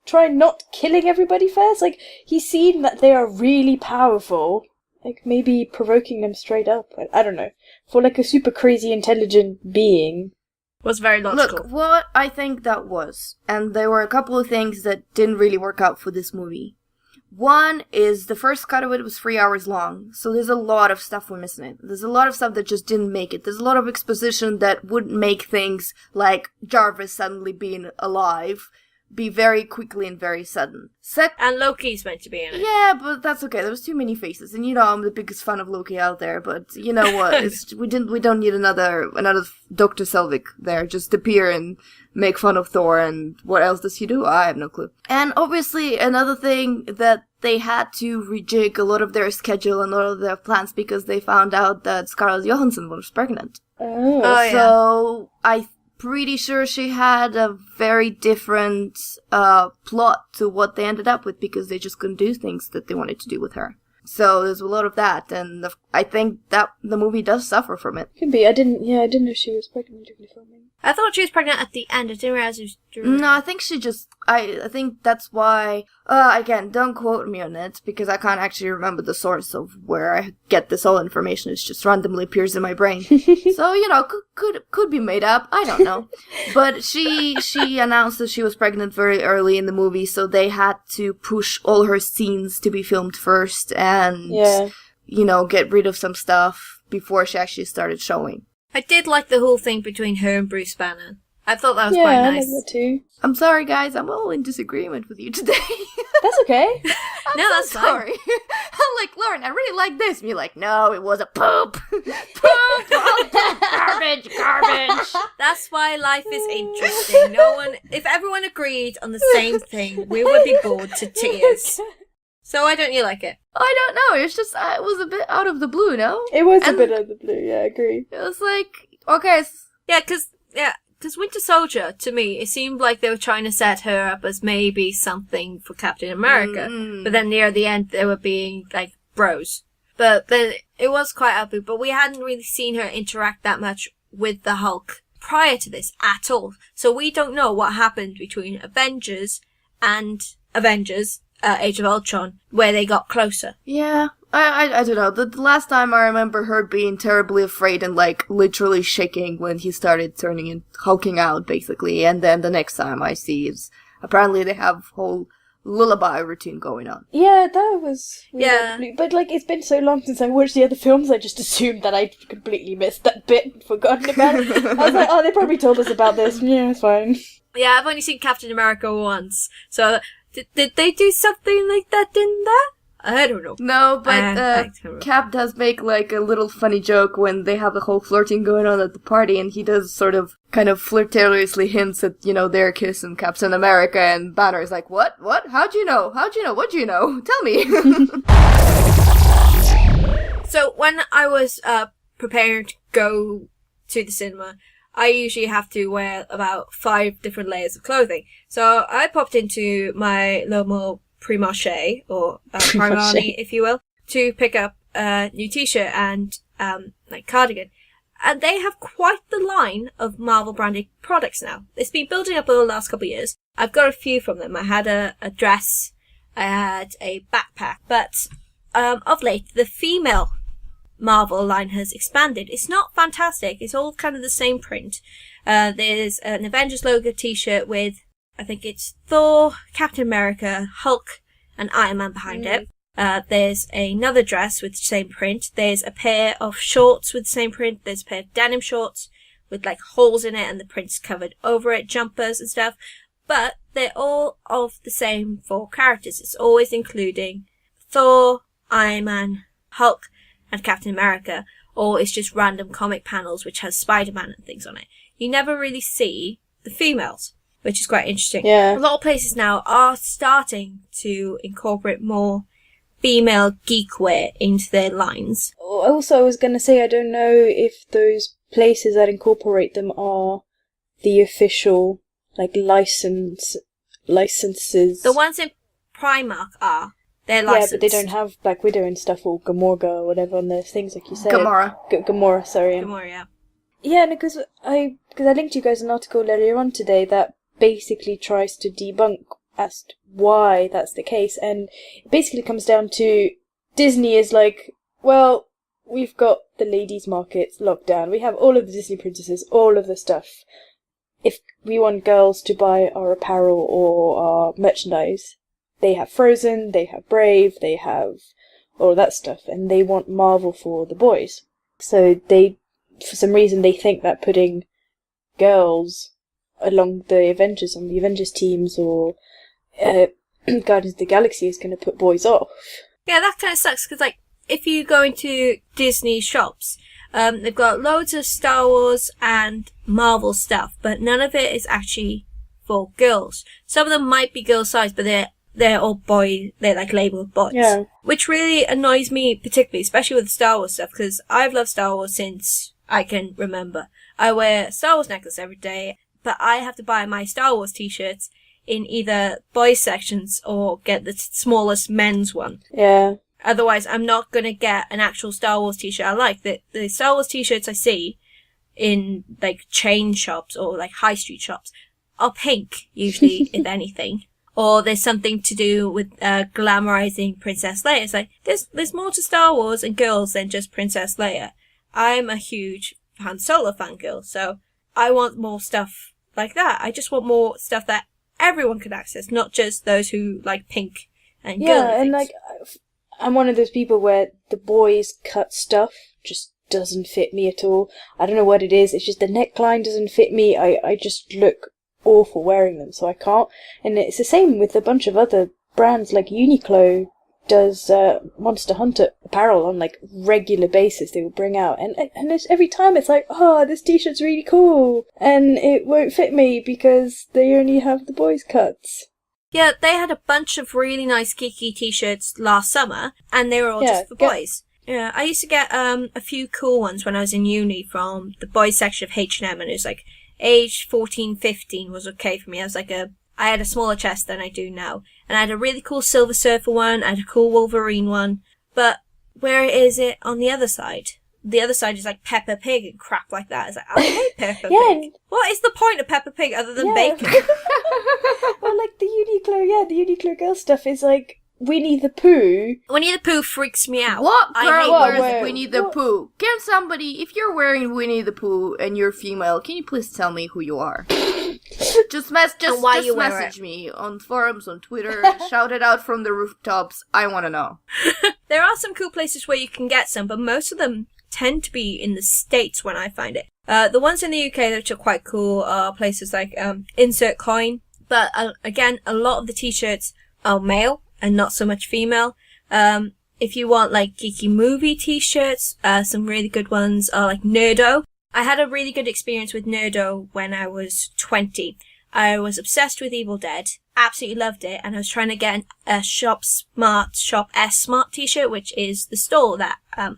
try not killing everybody first? Like, he's seen that they are really powerful. Like, maybe provoking them straight up. I don't know. For, like, a super crazy intelligent being.
Was very logical.
Look, what I think that was, and there were a couple of things that didn't really work out for this movie. One is the first cut of it was 3 hours long, so there's a lot of stuff we're missing it. There's a lot of stuff that just didn't make it. There's a lot of exposition that wouldn't make things like Jarvis suddenly being alive. be very quickly and very sudden.
And Loki's meant to be in it.
Yeah, but that's okay. There was too many faces, and I'm the biggest fan of Loki out there. But you know what? We don't need another Dr. Selvig there. Just appear and make fun of Thor. And what else does he do? I have no clue. And obviously, another thing that they had to rejig a lot of their schedule and a lot of their plans because they found out that Scarlett Johansson was pregnant.
Oh,
so I'm pretty sure she had a very different plot to what they ended up with because they just couldn't do things that they wanted to do with her. So there's a lot of that, and I think that the movie does suffer from it.
Could be. I didn't know she was pregnant during the filming.
I thought she was pregnant at the end. I didn't realize it was during.
No, I think she just. I think that's why. Again, don't quote me on it because I can't actually remember the source of where I get this all information. It just randomly appears in my brain. So could be made up. I don't know. But she announced that she was pregnant very early in the movie, so they had to push all her scenes to be filmed first and get rid of some stuff before she actually started showing.
I did like the whole thing between her and Bruce Banner. I thought that was quite nice.
Yeah, I like that too.
I'm sorry, guys. I'm all in disagreement with you today.
That's okay.
No, that's
sorry. I'm like, Lauren, I really like this. And you're like, no, it was a poop. Poop. Garbage.
That's why life is interesting. If everyone agreed on the same thing, we would be bored to tears. So why don't you like it?
I don't know. It's just, it was a bit out of the blue, no?
It was a bit out of the blue, yeah, I agree.
It was like, okay.
Yeah, because Winter Soldier, to me, it seemed like they were trying to set her up as maybe something for Captain America. But then near the end, they were being, like, bros. But then it was quite ugly, but we hadn't really seen her interact that much with the Hulk prior to this at all. So we don't know what happened between Avengers and Age of Ultron, where they got closer.
Yeah, I don't know. The last time I remember her being terribly afraid and, like, literally shaking when he started turning and hulking out, basically. And then the next time I see is apparently they have whole lullaby routine going on.
Yeah, that was weird.
Yeah.
But, like, it's been so long since I watched the other films, I just assumed that I'd completely missed that bit and forgotten about it. I was like, oh, they probably told us about this. Yeah, it's fine.
Yeah, I've only seen Captain America once, so did they do something like that in that? I don't know.
No, but Cap does make, like, a little funny joke when they have the whole flirting going on at the party, and he does sort of kind of flirtatiously hints at, their kiss and Captain America, and Banner's like, What? How'd you know? What do you know? Tell me.
So when I was preparing to go to the cinema, I usually have to wear about 5 different layers of clothing. So I popped into my local Primarché, or Primani, if you will, to pick up a new t-shirt and cardigan. And they have quite the line of Marvel branded products now. It's been building up over the last couple of years. I've got a few from them. I had a dress, I had a backpack, but of late the female Marvel line has expanded. It's not fantastic. It's all kind of the same print. There's an Avengers logo t-shirt with, I think it's Thor, Captain America, Hulk, and Iron Man behind it. There's another dress with the same print. There's a pair of shorts with the same print. There's a pair of denim shorts with like holes in it and the print's covered over it, jumpers and stuff. But they're all of the same 4 characters. It's always including Thor, Iron Man, Hulk, and Captain America, or it's just random comic panels which has Spider-Man and things on it. You never really see the females, which is quite interesting.
Yeah.
A lot of places now are starting to incorporate more female geek wear into their lines.
Also, I was going to say, I don't know if those places that incorporate them are the official, like, licenses.
The ones in Primark are. They're licensed.
Yeah, but they don't have Black Widow and stuff, or Gamorga, or whatever on their things, like you said.
Gamora,
sorry.
Gamora, yeah.
Yeah, because I linked you guys an article earlier on today that basically tries to debunk as to why that's the case, and it basically comes down to Disney is like, well, we've got the ladies' markets locked down, we have all of the Disney princesses, all of the stuff. If we want girls to buy our apparel or our merchandise, they have Frozen, they have Brave, they have all that stuff, and they want Marvel for the boys. So they, for some reason, they think that putting girls along the Avengers on the Avengers teams or Guardians of the Galaxy is going to put boys off.
Yeah, that kind of sucks, because, like, if you go into Disney shops, they've got loads of Star Wars and Marvel stuff, but none of it is actually for girls. Some of them might be girl size, but they're all they're like labeled boys.
Yeah.
Which really annoys me particularly, especially with Star Wars stuff, because I've loved Star Wars since I can remember. I wear a Star Wars necklace every day, but I have to buy my Star Wars t-shirts in either boys sections or get the smallest men's one.
Yeah.
Otherwise, I'm not going to get an actual Star Wars t-shirt I like. The Star Wars t-shirts I see in, like, chain shops or, like, high street shops are pink, usually, if anything. Or there's something to do with glamorizing Princess Leia. It's like, there's more to Star Wars and girls than just Princess Leia. I'm a huge Han Solo fangirl, so I want more stuff like that. I just want more stuff that everyone can access, not just those who like pink and girly
Yeah, and,
things.
like, I'm one of those people where the boys cut stuff just doesn't fit me at all. I don't know what it is. It's just the neckline doesn't fit me. I just look awful wearing them, so I can't. And it's the same with a bunch of other brands, like Uniqlo does Monster Hunter apparel on like regular basis. They will bring out, and it's, every time it's like, oh, this t-shirt's really cool, and it won't fit me because they only have the boys cuts.
Yeah, they had a bunch of really nice geeky t-shirts last summer, and they were all just for boys. Yeah, I used to get a few cool ones when I was in uni from the boys section of H&M, and it was like age 14, 15 was okay for me. I had a smaller chest than I do now, and I had a really cool Silver Surfer one, I had a cool Wolverine one, but where is it on the other side? The other side is like Peppa Pig and crap like that. It's like, I hate Peppa Pig. What is the point of Peppa Pig other than bacon?
Well, like the Uniqlo girl stuff is like Winnie the Pooh.
Winnie the Pooh freaks me out.
What girl wears
Wait,
Winnie the Pooh? Can somebody, if you're wearing Winnie the Pooh and you're female, can you please tell me who you are? Just message me on forums, on Twitter, shout it out from the rooftops. I want to know.
There are some cool places where you can get some, but most of them tend to be in the States when I find it. The ones in the UK which are quite cool are places like Insert Coin, but again, a lot of the t-shirts are male and not so much female. If you want like geeky movie t-shirts, some really good ones are like Nerdo. I had a really good experience with Nerdo when I was 20. I was obsessed with Evil Dead, absolutely loved it, and I was trying to get a Shop S Smart t-shirt, which is the store that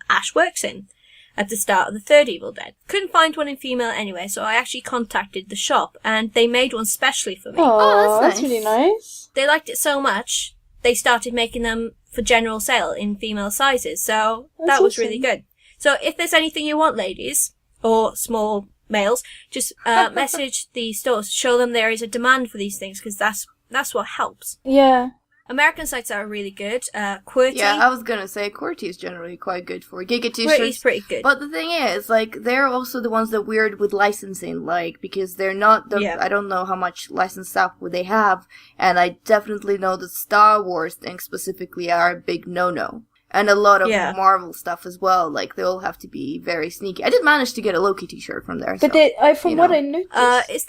Ash works in at the start of the third Evil Dead. Couldn't find one in female anyway, so I actually contacted the shop, and they made one specially for me.
Oh, that's
nice.
really nice.
They liked it so much, they started making them for general sale in female sizes, so that was really good. So if there's anything you want, ladies, or small males, just message the stores, show them there is a demand for these things, because that's what helps.
Yeah.
American sites are really good. QWERTY.
Yeah, I was gonna say QWERTY is generally quite good for Giga t-shirts.
QWERTY's pretty good.
But the thing is, like, they're also the ones that weird with licensing, like, because they're not I don't know how much licensed stuff would they have, and I definitely know that Star Wars things specifically are a big no-no. And a lot of Marvel stuff as well. Like, they all have to be very sneaky. I did manage to get a Loki t-shirt from there.
But
so,
from what I noticed...
Is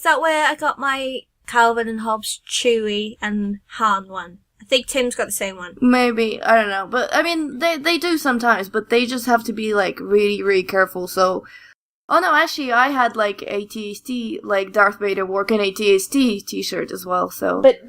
that where I got my Calvin and Hobbes Chewie and Han one? I think Tim's got the same one.
Maybe. I don't know. But, I mean, they do sometimes. But they just have to be, like, really, really careful. So... Oh no, actually, I had like ATST, like Darth Vader wore an ATST t-shirt as well. So,
but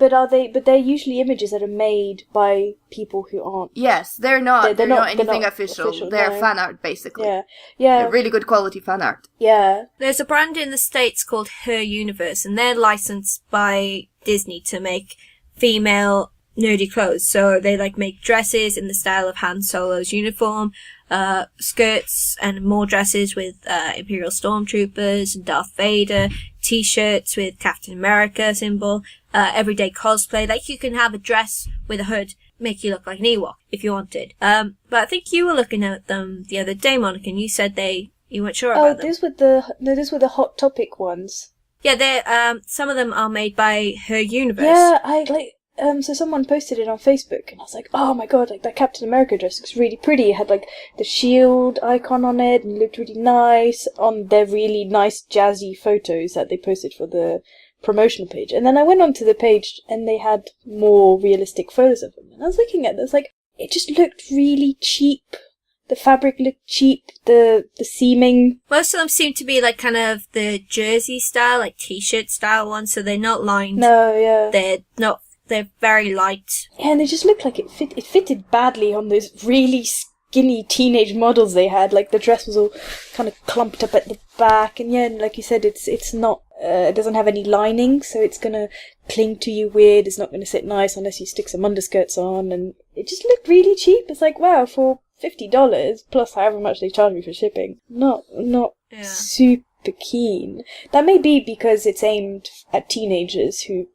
they're usually images that are made by people who aren't.
Yes, they're not anything official. They're
no.
fan art basically.
Yeah.
They're really good quality fan art.
Yeah.
There's a brand in the States called Her Universe, and they're licensed by Disney to make female nerdy clothes. So they like make dresses in the style of Han Solo's uniform, skirts and more dresses with Imperial Stormtroopers and Darth Vader, t-shirts with Captain America symbol, everyday cosplay. Like, you can have a dress with a hood, make you look like an Ewok if you wanted. But I think you were looking at them the other day, Monica, and you said you weren't sure about them.
These were the Hot Topic ones.
Yeah, they're some of them are made by Her Universe.
Yeah, so someone posted it on Facebook, and I was like, oh my god, like that Captain America dress looks really pretty. It had like the shield icon on it, and it looked really nice on their really nice jazzy photos that they posted for the promotional page. And then I went onto the page, and they had more realistic photos of them. And I was looking at it, I was like, it just looked really cheap. The fabric looked cheap, the seaming.
Most of them seem to be like kind of the jersey style, like t-shirt style ones, so they're not lined.
No, yeah.
They're very light.
Yeah, and they just looked like it fitted badly on those really skinny teenage models they had. Like the dress was all kind of clumped up at the back, and yeah, like you said, it's not. It doesn't have any lining, so it's gonna cling to you weird. It's not gonna sit nice unless you stick some underskirts on, and it just looked really cheap. It's like, wow, for $50 plus however much they charge me for shipping. Not super keen. That may be because it's aimed at teenagers who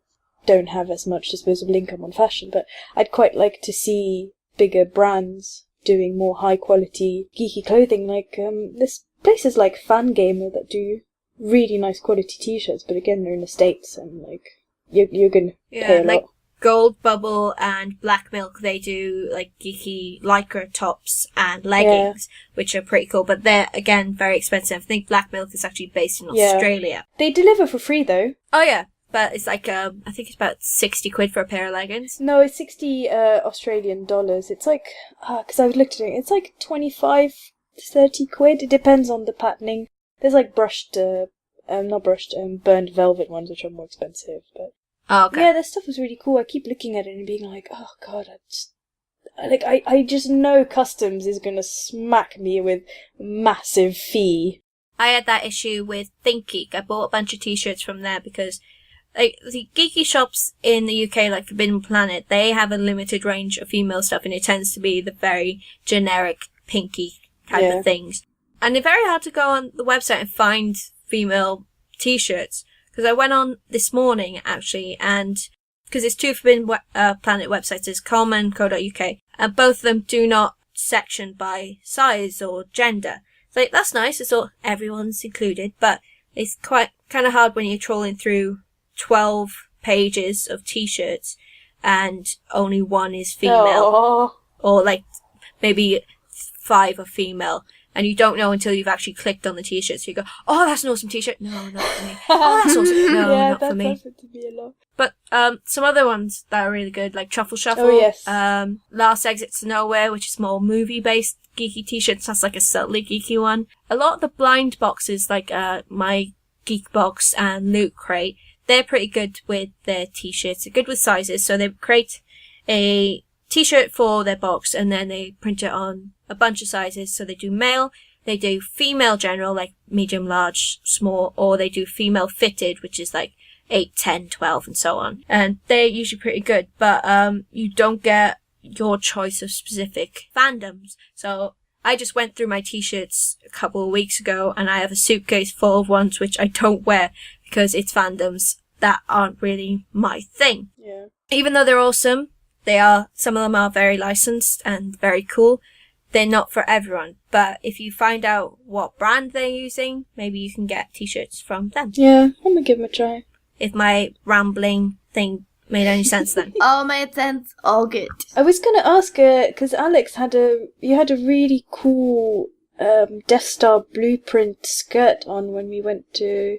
don't have as much disposable income on fashion, but I'd quite like to see bigger brands doing more high quality geeky clothing. Like there's places like Fangamer that do really nice quality t-shirts, but again they're in the States, and like you're gonna pay a lot.
Gold Bubble and Black Milk, they do like geeky lycra tops and leggings, which are pretty cool, but they're again very expensive. I think Black Milk is actually based in Australia.
They deliver for free though.
Oh yeah, but it's like I think it's about 60 quid for a pair of leggings.
No, it's 60 Australian dollars. It's like because I looked at it, it's like 25 to 30 quid. It depends on the patterning. There's like burnt velvet ones, which are more expensive, but.
Oh, okay.
Yeah, their stuff was really cool. I keep looking at it and being like, oh god, I just know customs is gonna smack me with massive fee.
I had that issue with Think Geek. I bought a bunch of t-shirts from there because like the geeky shops in the UK, like Forbidden Planet, they have a limited range of female stuff, and it tends to be the very generic pinky type of things. And they're very hard to go on the website and find female t-shirts. Because I went on this morning, actually, and because there's two Forbidden Planet websites, there's com and co.uk, and both of them do not section by size or gender. It's like, that's nice, it's all, everyone's included, but it's quite kind of hard when you're trawling through 12 pages of t-shirts and only one is female. Or like, maybe 5 are female. And you don't know until you've actually clicked on the t-shirt. So you go, oh, that's an awesome t-shirt. No, not for me. Oh, that's awesome. No, not for me.
To be a lot.
But some other ones that are really good, like Truffle Shuffle.
Oh, yes.
Last Exit to Nowhere, which is more movie-based geeky t-shirts. That's like a subtly geeky one. A lot of the blind boxes, like My Geek Box and Loot Crate, they're pretty good with their t-shirts. They're good with sizes. So they create a t-shirt for their box, and then they print it on a bunch of sizes. So they do male, they do female general, like medium, large, small, or they do female fitted, which is like 8, 10, 12, and so on. And they're usually pretty good, but you don't get your choice of specific fandoms. So I just went through my t-shirts a couple of weeks ago, and I have a suitcase full of ones which I don't wear because it's fandoms that aren't really my thing.
Yeah.
Even though they're awesome, some of them are very licensed and very cool. They're not for everyone, but if you find out what brand they're using, maybe you can get t-shirts from them.
Yeah, I'm gonna give them a try.
If my rambling thing made any sense then.
All made sense, all good.
I was gonna ask, because Alex had a really cool Death Star blueprint skirt on when we went to...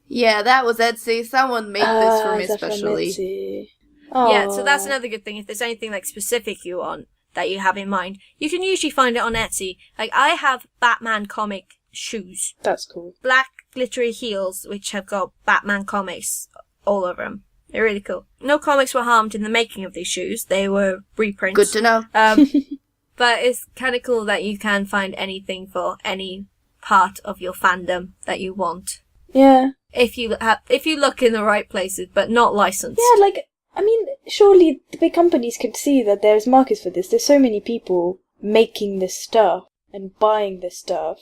Yeah, that was Etsy. Someone made this for me especially.
Yeah, so that's another good thing. If there's anything like specific you want that you have in mind, you can usually find it on Etsy. Like, I have Batman comic shoes.
That's cool.
Black glittery heels, which have got Batman comics all over them. They're really cool. No comics were harmed in the making of these shoes. They were reprints.
Good to know.
But it's kind of cool that you can find anything for any part of your fandom that you want.
Yeah.
If you look in the right places, but not licensed.
Yeah, like, I mean, surely the big companies can see that there's markets for this. There's so many people making this stuff and buying this stuff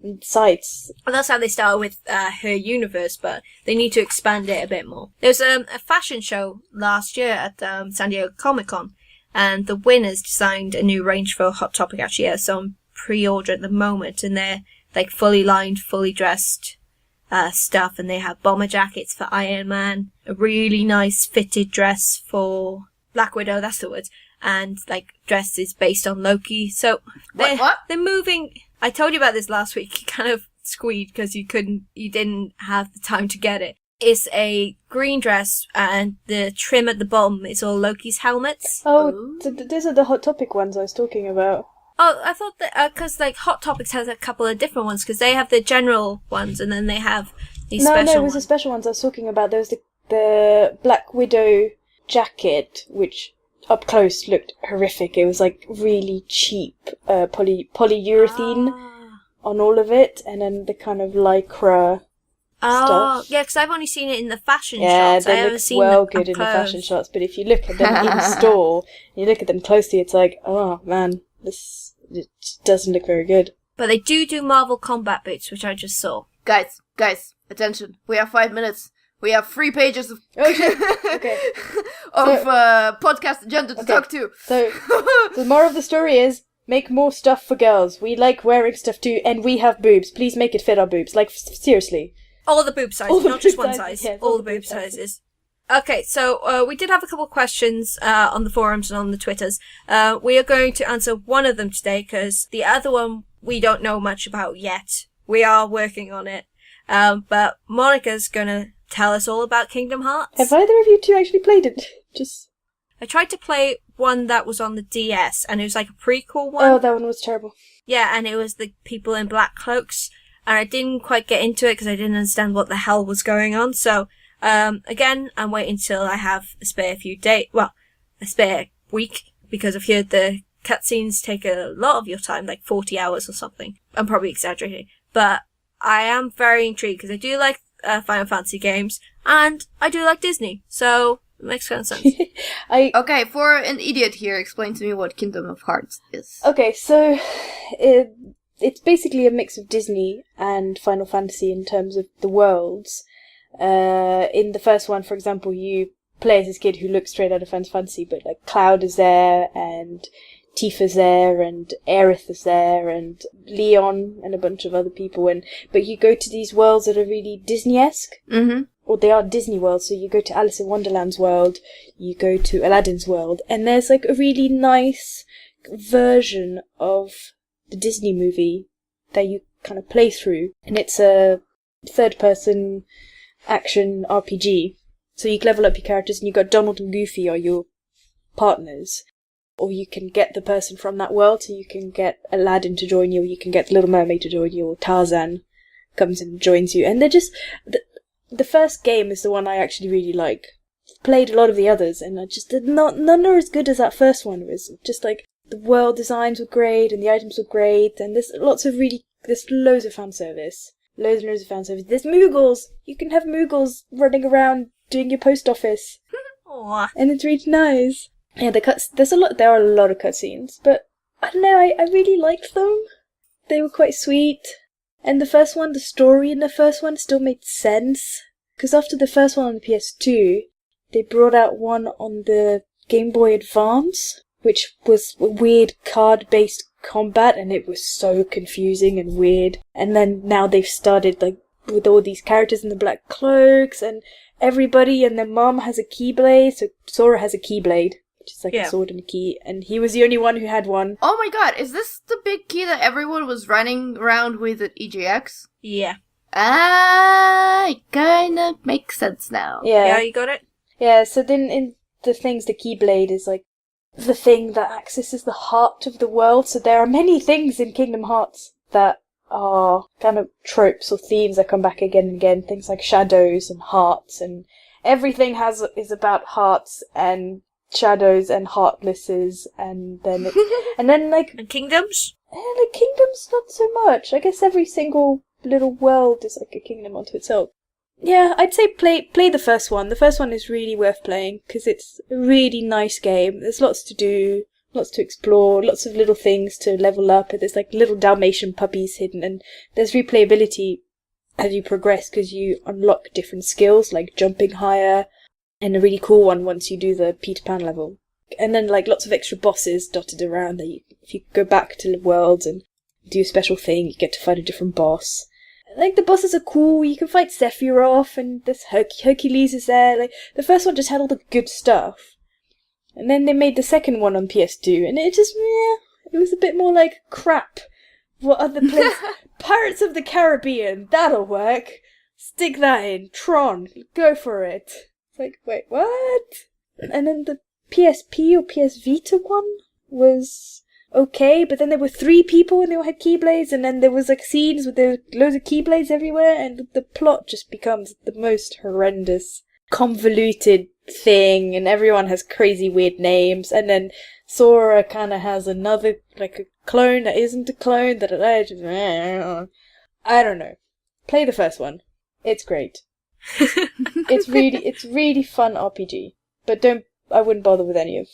and sites.
Well, that's how they started with Her Universe, but they need to expand it a bit more. There was a fashion show last year at San Diego Comic-Con, and the winners designed a new range for Hot Topic. Actually, yeah, so on pre-order at the moment, and they're like fully lined, fully dressed stuff, and they have bomber jackets for Iron Man, a really nice fitted dress for Black Widow, that's the word, and like dresses based on Loki. So they're moving. I told you about this last week. You kind of squeed because you didn't have the time to get it. It's a green dress, and the trim at the bottom is all Loki's helmets.
Oh, those are the Hot Topic ones I was talking about.
Oh, I thought that, because, like, Hot Topics has a couple of different ones, because they have the general ones, and then they have these special ones. No, it was
the special ones I was talking about. There was the Black Widow jacket, which up close looked horrific. It was, like, really cheap polyurethane on all of it, and then the kind of lycra stuff.
Yeah, because I've only seen it in the fashion
shots.
I
they look good in the fashion shots, but if you look at them in store, you look at them closely, it's like, oh, man, it doesn't look very good.
But they do Marvel combat boots, which I just saw.
Guys, attention. We have 5 minutes. We have 3 pages of podcast agenda to talk to.
So the moral of the story is, make more stuff for girls. We like wearing stuff too, and we have boobs. Please make it fit our boobs. Like, seriously.
All the boob sizes, not just one size. Yes, all the boob sizes. Okay, so we did have a couple of questions on the forums and on the Twitters. We are going to answer one of them today, because the other one we don't know much about yet. We are working on it. But Monica's going to tell us all about Kingdom Hearts.
Have either of you two actually played it?
I tried to play one that was on the DS, and it was like a prequel one.
Oh, that one was terrible.
Yeah, and it was the people in black cloaks, and I didn't quite get into it because I didn't understand what the hell was going on, so... again, I'm waiting till I have a spare a spare week, because I've heard the cutscenes take a lot of your time, like 40 hours or something. I'm probably exaggerating. But I am very intrigued, because I do like Final Fantasy games, and I do like Disney, so it makes kind of sense.
Okay, for an idiot here, explain to me what Kingdom of Hearts is.
Okay, so... it's basically a mix of Disney and Final Fantasy in terms of the worlds. In the first one, for example, you play as this kid who looks straight out of Final Fantasy, but like Cloud is there, and Tifa's there, and Aerith is there, and Leon, and a bunch of other people. But you go to these worlds that are really Disney-esque, or they are Disney worlds. So you go to Alice in Wonderland's world, you go to Aladdin's world, and there's like a really nice version of the Disney movie that you kind of play through, and it's a third-person action RPG. So you can level up your characters, and you've got Donald and Goofy are your partners. Or you can get the person from that world, so you can get Aladdin to join you, or you can get the Little Mermaid to join you, or Tarzan comes and joins you. And they're just... The first game is the one I actually really like. Played a lot of the others, and I just none are as good as that first one. It was just like, the world designs were great, and the items were great, and there's loads of fan service. Loads and loads of fan service. There's Moogles! You can have Moogles running around doing your post office.
Aww.
And it's really nice. Yeah, there are a lot of cutscenes, but I don't know, I really liked them. They were quite sweet. And the story in the first one still made sense. Because after the first one on the PS2, they brought out one on the Game Boy Advance, which was a weird card-based combat, and it was so confusing and weird. And then now they've started like with all these characters in the black cloaks, and everybody and their mom has a keyblade. So Sora has a keyblade, which is like a sword and a key, and he was the only one who had one.
Oh my god, is this the big key that everyone was running around with at EGX?
Yeah.
It kinda makes sense now.
Yeah, you got it?
Yeah, so then in the things, the keyblade is like the thing that accesses the heart of the world. So there are many things in Kingdom Hearts that are kind of tropes or themes that come back again and again. Things like shadows and hearts, and everything is about hearts and shadows and heartlesses, and then
and kingdoms.
Like kingdoms, not so much. I guess every single little world is like a kingdom unto itself. Yeah, I'd say play the first one. The first one is really worth playing, because it's a really nice game. There's lots to do, lots to explore, lots of little things to level up. There's like little Dalmatian puppies hidden, and there's replayability as you progress, because you unlock different skills, like jumping higher, and a really cool one once you do the Peter Pan level. And then like lots of extra bosses dotted around that if you go back to the worlds and do a special thing, you get to fight a different boss. Like, the bosses are cool, you can fight Sephiroth, and this Hercules is there. Like, the first one just had all the good stuff. And then they made the second one on PS2, and it just, it was a bit more like, crap. What other place? Pirates of the Caribbean, that'll work. Stick that in. Tron, go for it. It's like, wait, what? And then the PSP or PS Vita one was okay, but then there were 3 people and they all had Keyblades, and then there was like scenes with loads of Keyblades everywhere, and the plot just becomes the most horrendous, convoluted thing, and everyone has crazy weird names, and then Sora kind of has another, like a clone that isn't a clone, that I don't know. Play the first one. It's great. It's really fun RPG. But I wouldn't bother with any of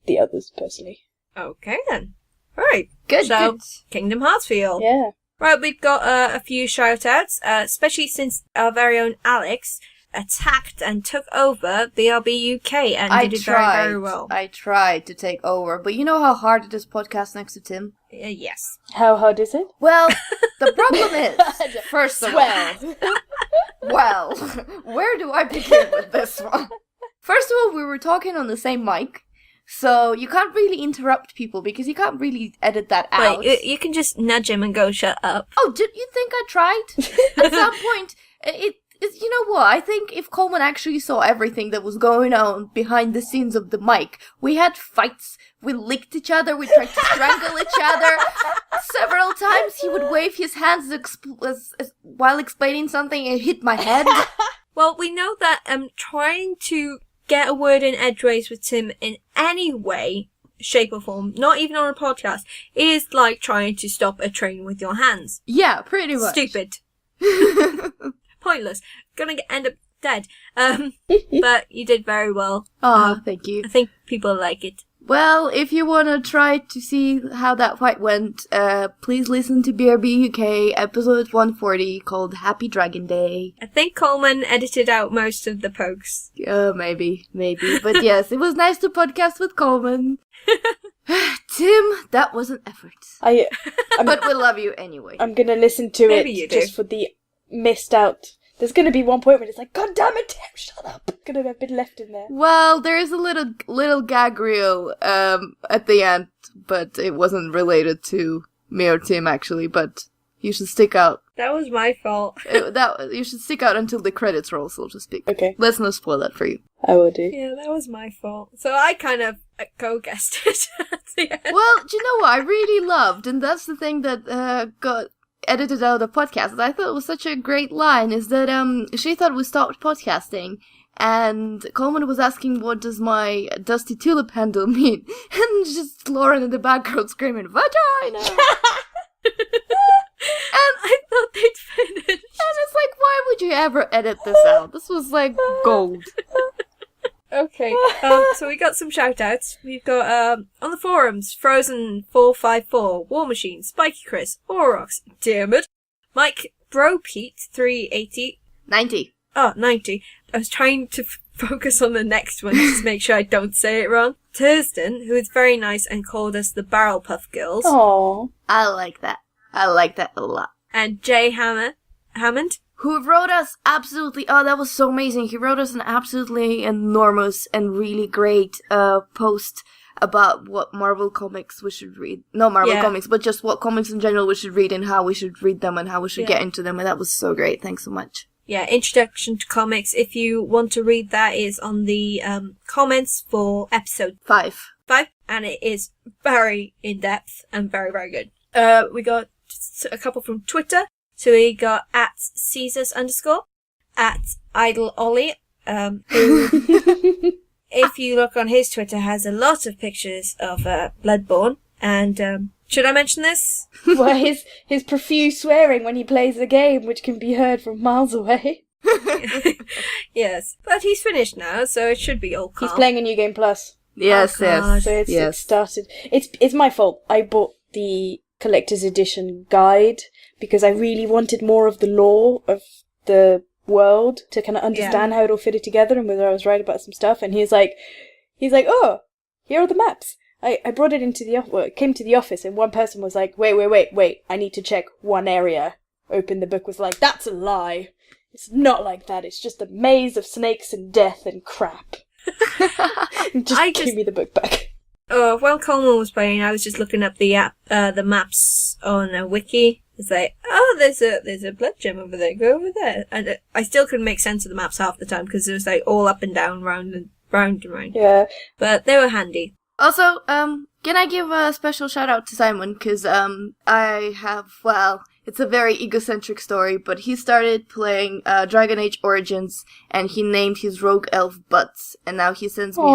the others, personally.
Okay, then. Right.
Good,
So,
good.
Kingdom Hearts for you all.
Yeah.
Right, we've got a few shout-outs, especially since our very own Alex attacked and took over BRB UK and did it very, very well.
I tried to take over, but you know how hard it is podcast next to Tim?
Yes.
How hard is it?
Well, the problem is, first of all, well, where do I begin with this one? First of all, we were talking on the same mic, so you can't really interrupt people because you can't really edit that out.
Wait, you can just nudge him and go, shut up.
Oh, did you think I tried? At some point, you know what? I think if Coleman actually saw everything that was going on behind the scenes of the mic, we had fights, we licked each other, we tried to strangle each other. Several times he would wave his hands while explaining something and hit my head.
Well, we know that trying to get a word in edgeways with Tim in any way, shape or form, not even on a podcast, is like trying to stop a train with your hands.
Yeah, pretty much.
Stupid. Pointless. Gonna end up dead. But you did very well.
Oh, thank you.
I think people like it.
Well, if you want to try to see how that fight went, please listen to BRB UK episode 140 called Happy Dragon Day.
I think Coleman edited out most of the pokes.
Maybe. But yes, it was nice to podcast with Coleman. Tim, that was an effort. But we love you anyway.
I'm gonna listen to
Maybe you
it
do.
just for the missed out. There's gonna be one point where it's like, God damn it, Tim, shut up. Gonna have been left in there.
Well, there is a little gag reel at the end, but it wasn't related to me or Tim actually. But you should stick out.
That was my fault.
You should stick out until the credits roll, so to speak.
Okay.
Let's not spoil that for you.
I will do.
Yeah, that was my fault. So I kind of co-guessed it at the end.
Well, do you know what I really loved, and that's the thing that got edited out of the podcast, that I thought it was such a great line, is that she thought we stopped podcasting, and Coleman was asking, what does my dusty tulip handle mean? And just Lauren in the background screaming, vagina!
And I thought they'd finished.
And it's like, why would you ever edit this out? This was like gold.
Okay, so we got some shout-outs. We've got, on the forums, Frozen454, War Machine, Spiky Chris, Orox, Diarmid, Mike Bropete, 380.
90.
Oh, 90. I was trying to focus on the next one just to make sure I don't say it wrong. Thurston, who is very nice and called us the Barrel Puff Girls.
Aww.
I like that. I like that a lot.
And Jay Hammond.
Who wrote us that was so amazing. He wrote us an absolutely enormous and really great post about what Marvel comics we should read. Not Marvel comics, but just what comics in general we should read and how we should read them and how we should get into them. And that was so great. Thanks so much.
Yeah, Introduction to Comics. If you want to read that, is on the comments for episode
5.
And it is very in-depth and very, very good. We got a couple from Twitter. So we got at Caesars _ at Idle Ollie, who, if you look on his Twitter, has a lot of pictures of Bloodborne. And should I mention this?
Well, his profuse swearing when he plays the game, which can be heard from miles away.
Yes, but he's finished now, so it should be all calm.
He's playing a New Game Plus.
Yes,
Oh, God.
So it's started. It's my fault. I bought the collector's edition guide because I really wanted more of the lore of the world to kind of understand how it all fitted together and whether I was right about some stuff. And he's like, oh, here are the maps. I brought it into it came to the office and one person was like, wait, I need to check one area. opened the book was like, that's a lie. It's not like that. It's just a maze of snakes and death and crap. Give me the book back.
While Coleman was playing, I was just looking up the maps on a wiki. It's like, oh, there's a blood gem over there. Go over there. And I still couldn't make sense of the maps half the time because it was like all up and down, round and round.
Yeah.
But they were handy.
Also, can I give a special shout out to Simon? Because it's a very egocentric story, but he started playing Dragon Age Origins, and he named his rogue elf Butts, and now he sends me,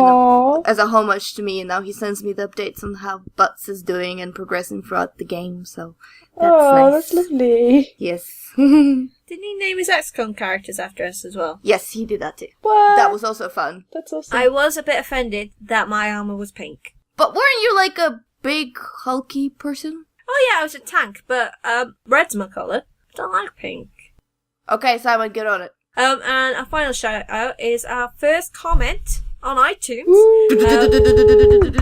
as a homage to me, and now he sends me the updates on how Butts is doing and progressing throughout the game, so that's nice.
That's lovely.
Yes.
Didn't he name his XCOM characters after us as well?
Yes, he did that too.
What?
That was also fun.
That's awesome.
I was a bit offended that my armor was pink.
But weren't you like a big, hulky person?
Oh yeah, I was a tank, but red's my colour. I don't like pink.
Okay, Simon, get on it.
And our final shout out is our first comment on iTunes.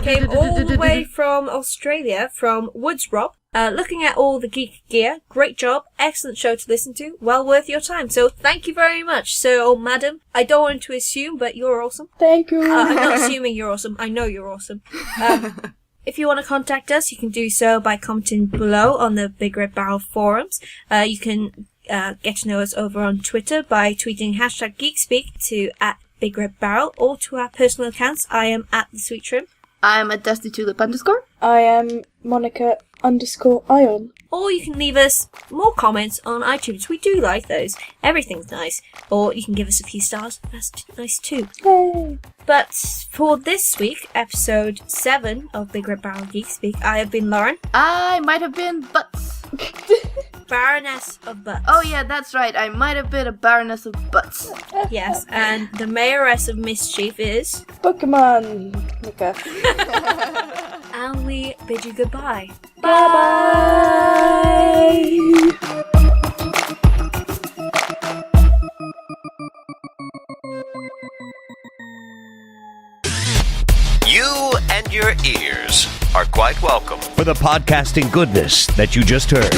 Came all the way from Australia, from Woods Rob. Looking at all the geek gear, great job, excellent show to listen to, well worth your time. So thank you very much. So, madam, I don't want to assume, but you're awesome.
Thank you.
I'm not assuming you're awesome. I know you're awesome. If you want to contact us, you can do so by commenting below on the BigRedBarel forums. You can get to know us over on Twitter by tweeting #GeekSpeak to @BigRedBarel or to our personal accounts. I am @TheSweetTrim.
I am at DustyTulip_.
I am Monica_Ion.
Or you can leave us more comments on iTunes. We do like those. Everything's nice. Or you can give us a few stars. That's nice too.
Yay.
But for this week, episode 7 of BigRedBarel Geek Speak, I have been Lauren.
I might have been Butts.
Baroness of Butts.
Oh yeah, that's right. I might have been a Baroness of Butts.
Yes, and the Mayoress of Mischief is...
Pokemon. Okay.
And we bid you goodbye.
Bye-bye.
You and your ears are quite welcome for the podcasting goodness that you just heard.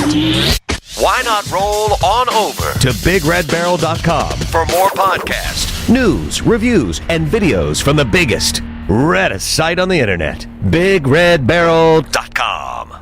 Why not roll on over to BigRedBarel.com for more podcasts, news, reviews, and videos from the biggest, reddest site on the internet, BigRedBarel.com.